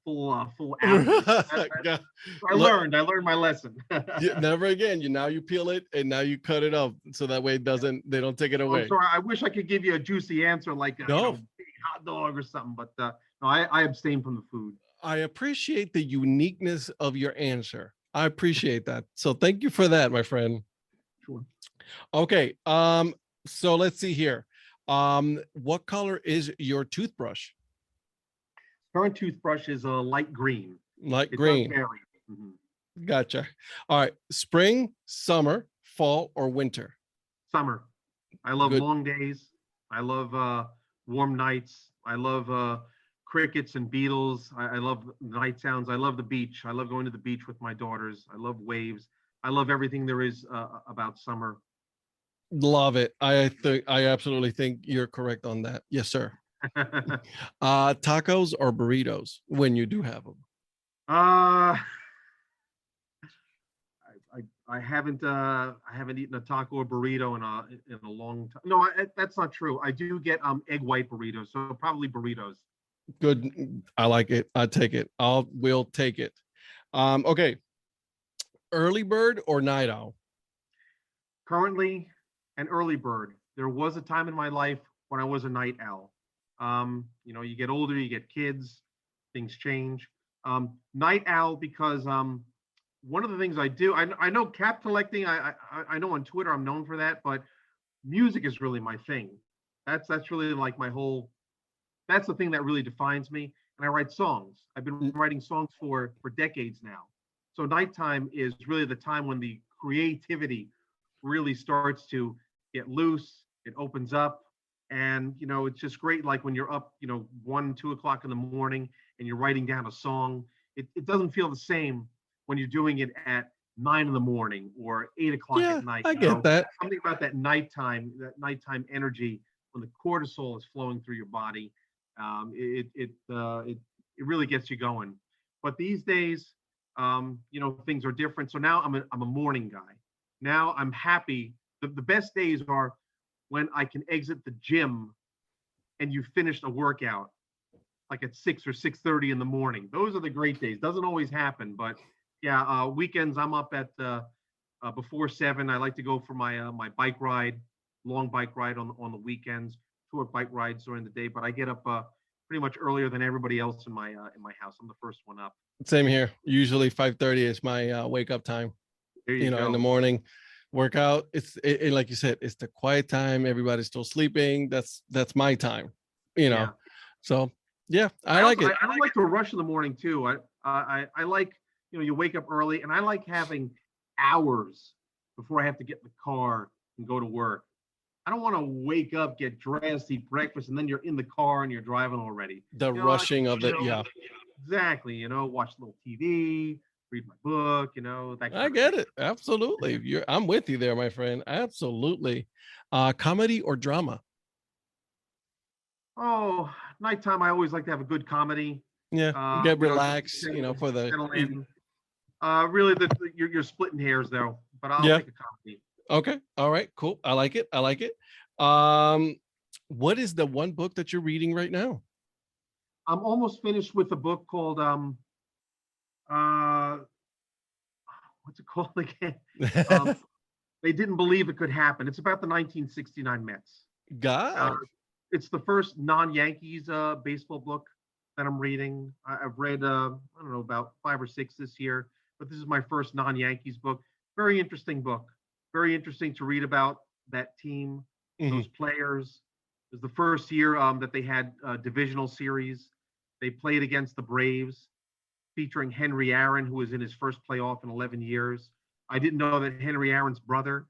S5: full apple.
S6: Yeah.
S5: I learned my lesson.
S6: Never again. You peel it and now you cut it up so that way they don't take it away.
S5: I'm sorry. I wish I could give you a juicy answer like a big hot dog or something, but no, I abstain from the food.
S6: I appreciate the uniqueness of your answer. I appreciate that. So thank you for that, my friend.
S5: Sure.
S6: Okay. So let's see here. What color is your toothbrush?
S5: Current toothbrush is a light green.
S6: Light
S5: It
S6: green.
S5: does vary. Mhm.
S6: Gotcha. All right. Spring, summer, fall, or winter?
S5: Summer. I love
S6: Good.
S5: long days. I love warm nights. I love crickets and beetles. I love night sounds. I love the beach. I love going to the beach with my daughters. I love waves. I love everything there is about summer.
S6: Love it. I absolutely think you're correct on that. Yes, sir. Tacos or burritos when you do have them?
S5: I haven't eaten a taco or burrito in a long time. No, that's not true. I do get egg white burritos, so probably burritos.
S6: Good. I like it. I take it. We'll take it. Okay. Early bird or night owl?
S5: Currently, an early bird. There was a time in my life when I was a night owl. You get older, you get kids, things change. Night owl because one of the things I do, I know cap collecting. I know on Twitter I'm known for that, but music is really my thing. That's really like my whole. That's the thing that really defines me. And I write songs. I've been writing songs for decades now. So nighttime is really the time when the creativity really starts to get loose. It opens up, and it's just great. Like when you're up, 1, 2 o'clock in the morning, and you're writing down a song. It doesn't feel the same when you're doing it at 9 in the morning or 8 o'clock at night.
S6: I get that.
S5: Something about that nighttime energy when the cortisol is flowing through your body. It really gets you going. But these days, things are different. So now I'm a morning guy. Now I'm happy. The best days are when I can exit the gym and you finished a workout like at 6 or 6:30 in the morning. Those are the great days. Doesn't always happen, but yeah, weekends I'm up at before 7. I like to go for my bike ride, long bike ride on the weekends, short bike rides during the day. But I get up pretty much earlier than everybody else in my house. I'm the first one up.
S6: Same here. Usually 5:30 is my wake up time.
S5: There you go.
S6: In the morning, workout. It's like you said, it's the quiet time. Everybody's still sleeping. That's my time.
S5: Yeah.
S6: So yeah, I like it.
S5: I don't like to rush in the morning too. I like you wake up early, and I like having hours before I have to get in the car and go to work. I don't want to wake up, get dressed, eat breakfast, and then you're in the car and you're driving already.
S6: The rushing of it, yeah.
S5: Exactly. Watch a little TV, read my book, that
S6: I get it. Absolutely. I'm with you there, my friend. Absolutely. Comedy or drama?
S5: Oh, nighttime, I always like to have a good comedy.
S6: Yeah. Get relaxed, for the
S5: settle in. Really, you're splitting hairs though, but I'll take a comedy.
S6: Okay. All right. Cool. I like it. What is the one book that you're reading right now?
S5: I'm almost finished with a book called what's it called again? They Didn't Believe It Could Happen. It's about the 1969 Mets. It's the first non-Yankees baseball book that I'm reading. I've read I don't know, about 5 or 6 this year, but this is my first non-Yankees book. Very interesting book. Very interesting to read about that team, those players. It was the first year that they had a divisional series. They played against the Braves, featuring Henry Aaron, who was in his first playoff in 11 years. I didn't know that Henry Aaron's brother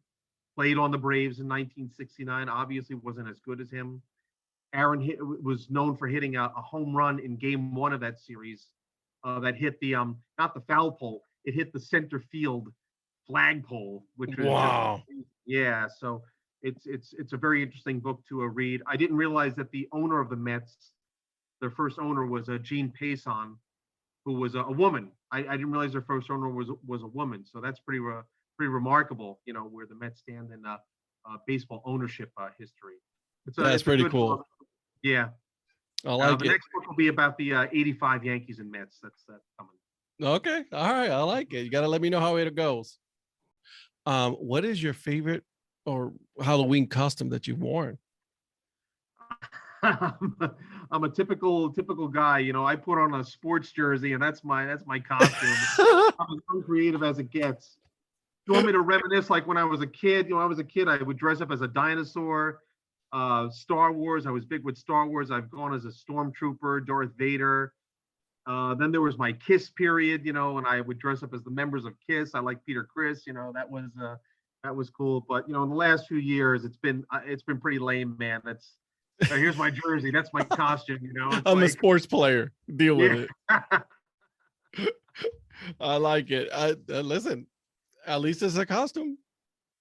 S5: played on the Braves in 1969. Obviously wasn't as good as him. Aaron was known for hitting a home run in game 1 of that series that hit the not the foul pole. It hit the center field flagpole, which was
S6: wow.
S5: Yeah, so it's a very interesting book to read. I didn't realize that the owner of the Mets, their first owner, was Jean Payson, who was a woman. I didn't realize their first owner was a woman. So that's pretty pretty remarkable, where the Mets stand in baseball ownership history.
S6: That's
S5: it's a
S6: pretty
S5: good
S6: cool.
S5: book. Yeah.
S6: I like
S5: The
S6: it.
S5: next book will be about the '85 Yankees and Mets. That's coming.
S6: Okay. All right. I like it. You got to let me know how it goes. What is your favorite or Halloween costume that you've worn?
S5: I'm a typical guy. I put on a sports jersey, and that's my costume. I'm as uncreative as it gets. You want me to reminisce like when I was a kid? I would dress up as a dinosaur. Star Wars. I was big with Star Wars. I've gone as a stormtrooper, Darth Vader. Then there was my Kiss period, and I would dress up as the members of Kiss. I like Peter Criss, that was cool. But in the last few years, it's been pretty lame, man. Here's my jersey. That's my costume.
S6: I'm a sports player. Deal with it.
S5: it.
S6: I like it. Listen, at least it's a costume.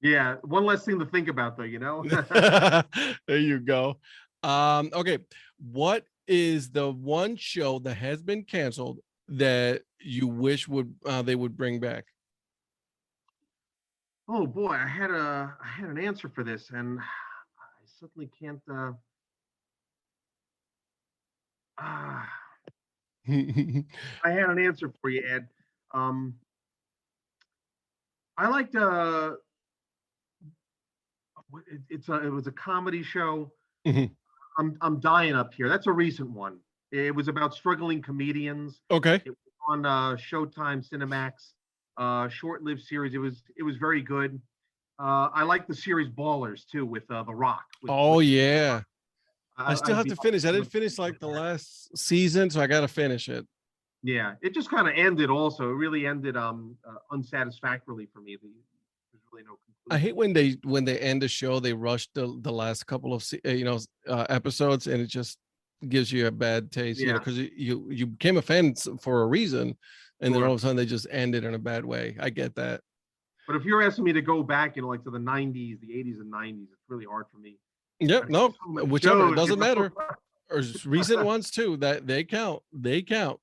S5: Yeah, one less thing to think about, though.
S6: There you go. Okay, what is the one show that has been canceled that you wish they would bring back?
S5: Oh boy, I had an answer for this, and I certainly can't. I had an answer for you, Ed. I liked it was a comedy show.
S6: Mhm.
S5: I'm dying up here. That's a recent one. It was about struggling comedians.
S6: Okay.
S5: It was on Showtime Cinemax. Short-lived series. It was very good. I like the series Ballers too with The Rock.
S6: Yeah. I still have to finish. I didn't finish like the last season, so I got to finish it.
S5: Yeah, it just kind of ended. Also, it really ended unsatisfactorily for me. There's really no conclusion.
S6: I hate when they end the show, they rush the last couple of episodes, and it just gives you a bad taste.
S5: Yeah.
S6: Because you became a fan for a reason, and then
S5: Sure.
S6: all of a sudden they just end it in a bad way. I get that.
S5: But if you're asking me to go back, like to the '90s, the '80s and '90s, it's really hard for me.
S6: Yep. No,
S5: So many
S6: whichever. It
S5: shows,
S6: doesn't matter. Or recent ones too. That they count. They count.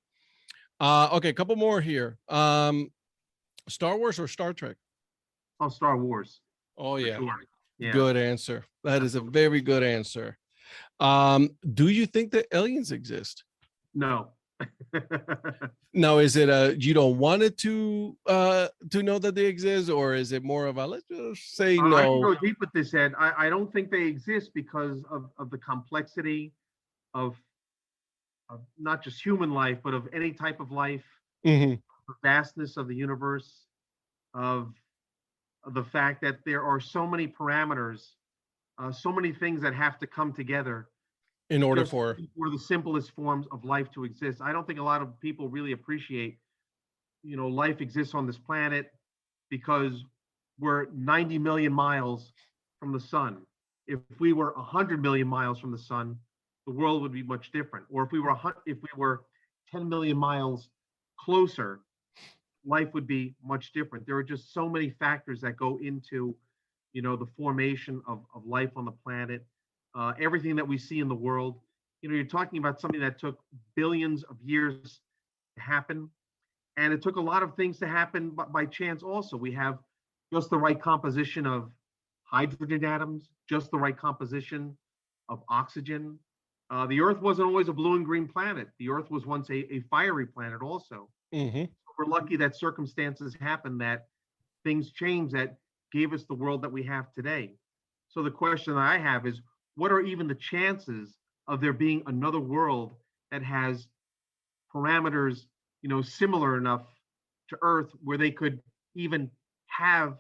S6: Okay, a couple more here. Star Wars or Star Trek?
S5: Oh, Star Wars.
S6: Oh yeah.
S5: Sure. Yeah.
S6: Good answer. That is a very good answer. Do you think that aliens exist?
S5: No.
S6: Now, is it you don't want it to know that they exist, or is it more of a let's just say
S5: I can
S6: no?
S5: go deep with this, Ed. I don't think they exist because of the complexity of not just human life, but of any type of life,
S6: Mhm.
S5: the vastness of the universe, of the fact that there are so many parameters, so many things that have to come together
S6: In order
S5: just
S6: for
S5: the simplest forms of life to exist. I don't think a lot of people really appreciate, life exists on this planet because we're 90 million miles from the sun. If we were 100 million miles from the sun, the world would be much different. Or if we were 10 million miles closer, life would be much different. There are just so many factors that go into, the formation of life on the planet. Everything that we see in the world, you're talking about something that took billions of years to happen. And it took a lot of things to happen by chance also. We have just the right composition of hydrogen atoms, just the right composition of oxygen. The Earth wasn't always a blue and green planet. The Earth was once a fiery planet also.
S6: Mhm.
S5: We're lucky that circumstances happened, that things changed, that gave us the world that we have today. So the question that I have is, what are even the chances of there being another world that has parameters, similar enough to Earth where they could even have,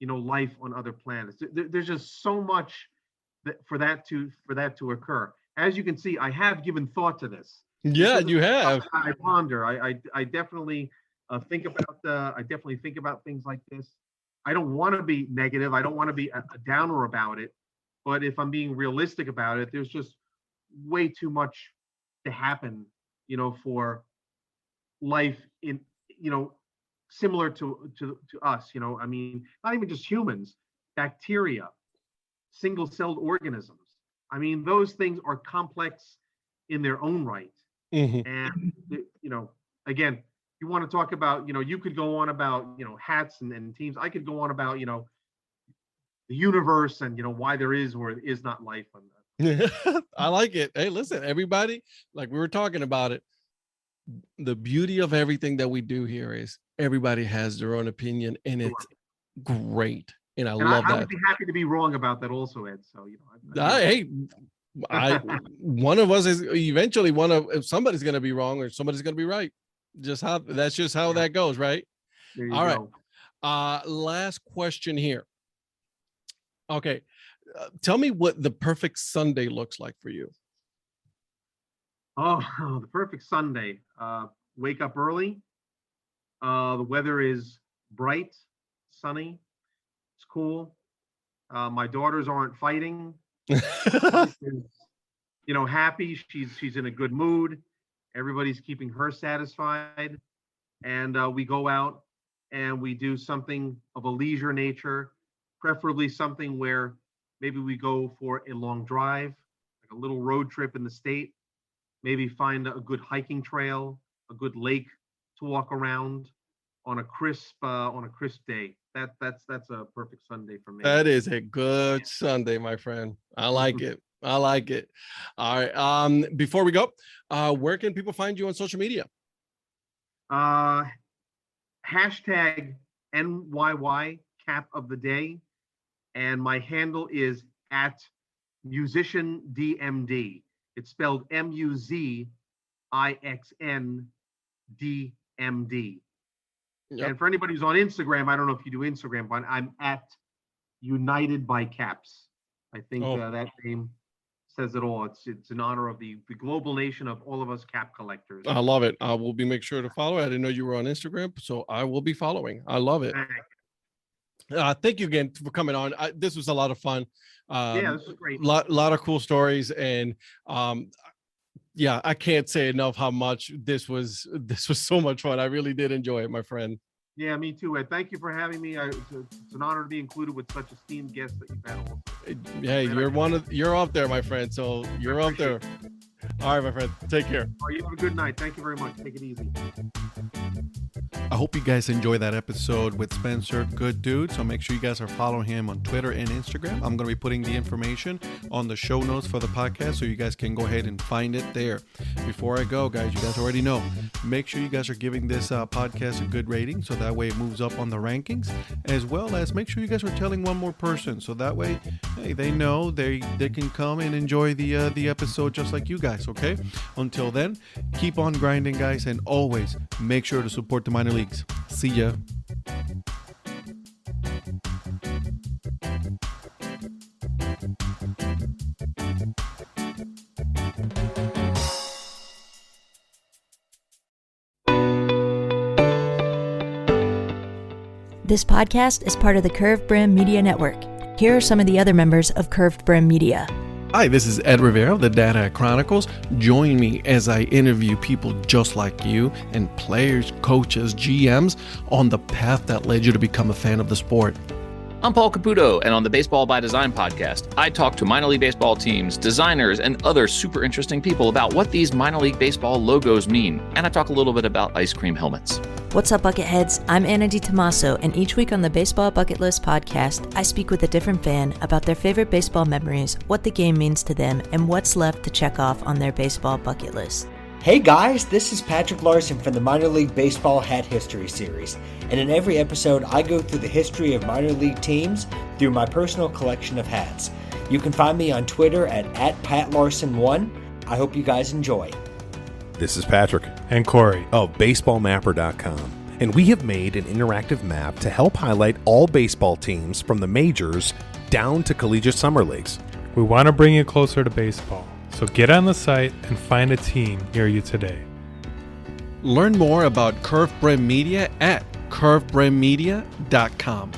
S5: life on other planets? There's just so much for that to occur. As you can see, I have given thought to this.
S6: Yeah,
S5: This is
S6: you have.
S5: I ponder. I definitely think about things like this. I don't want to be negative. I don't want to be a downer about it. But if I'm being realistic about it, there's just way too much to happen, for life in, similar to us. I mean, not even just humans, bacteria, single-celled organisms. I mean, those things are complex in their own right.
S6: Mhm.
S5: And again, you want to talk about, you could go on about, hats and teams. I could go on about, the universe and, why there is or is not life on that.
S6: I like it. Hey, listen, everybody, like we were talking about it. The beauty of everything that we do here is everybody has their own opinion, and it's great. And I love that.
S5: I would be happy to be wrong about that also, Ed. So,
S6: one of us is eventually somebody's going to be wrong or somebody's going to be right. That's just how that goes, right? All right. Last question here. Okay. Tell me what the perfect Sunday looks like for you.
S5: Oh, the perfect Sunday. Wake up early. The weather is bright, sunny. It's cool. My daughters aren't fighting. Happy. She's in a good mood. Everybody's keeping her satisfied. And we go out and we do something of a leisure nature, preferably something where maybe we go for a long drive, like a little road trip in the state, maybe find a good hiking trail, a good lake to walk around on a crisp day. That's a perfect Sunday for me.
S6: That is a good Sunday, my friend. I like it. I like it. All right. Before we go, where can people find you on social media?
S5: Hashtag NYY cap of the day. And my handle is @musiciandmd. It's spelled MUZIXNDMD. Yep. And for anybody who's on Instagram, I don't know if you do Instagram, but I'm @United by Caps. I think that name says it all. It's in honor of the global nation of all of us cap collectors.
S6: I love it. I will make sure to follow. I didn't know you were on Instagram, so I will be following. I love it. Thank you again for coming on. This was a lot of fun.
S5: This was great.
S6: Lot of cool stories, and I can't say enough how much this was so much fun. I really did enjoy it, my friend.
S5: Yeah, me too, Ed. Thank you for having me. It's an honor to be included with such esteemed guests that you've had also.
S6: Hey, you're up there, my friend. So you're up there. All right, my friend. Take care.
S5: All right, you have a good night. Thank you very much. Take it easy.
S1: I hope you guys enjoy that episode with Spencer. Good dude. So make sure you guys are following him on Twitter and Instagram. I'm going to be putting the information on the show notes for the podcast, so you guys can go ahead and find it there. Before I go, guys, you guys already know, make sure you guys are giving this podcast a good rating, so that way it moves up on the rankings, as well as make sure you guys are telling one more person, so that way, hey, they know they can come and enjoy the episode just like you guys. Okay. Until then, keep on grinding, guys, and always make sure to support the minor leagues. See ya.
S7: This podcast is part of the Curved Brim Media Network. Here are some of the other members of Curved Brim Media.
S1: Hi, this is Ed Rivera of the Dad Hat Chronicles. Join me as I interview people just like you and players, coaches, GMs on the path that led you to become a fan of the sport.
S3: I'm Paul Caputo, and on the Baseball by Design podcast, I talk to minor league baseball teams, designers, and other super interesting people about what these minor league baseball logos mean. And I talk a little bit about ice cream helmets.
S7: What's up, Bucketheads? I'm Anna DiTomaso, and each week on the Baseball Bucket List podcast, I speak with a different fan about their favorite baseball memories, what the game means to them, and what's left to check off on their baseball bucket list.
S8: Hey guys, this is Patrick Larson from the Minor League Baseball Hat History Series, and in every episode I go through the history of minor league teams through my personal collection of hats. You can find me on Twitter at @PatLarson1. I hope you guys enjoy.
S9: This is Patrick
S10: and Corey
S9: of BaseballMapper.com, and we have made an interactive map to help highlight all baseball teams from the majors down to collegiate summer leagues.
S10: We want to bring you closer to baseball. So get on the site and find a team near you today.
S1: Learn more about Curved Brim Media at curvedbrimmedia.com.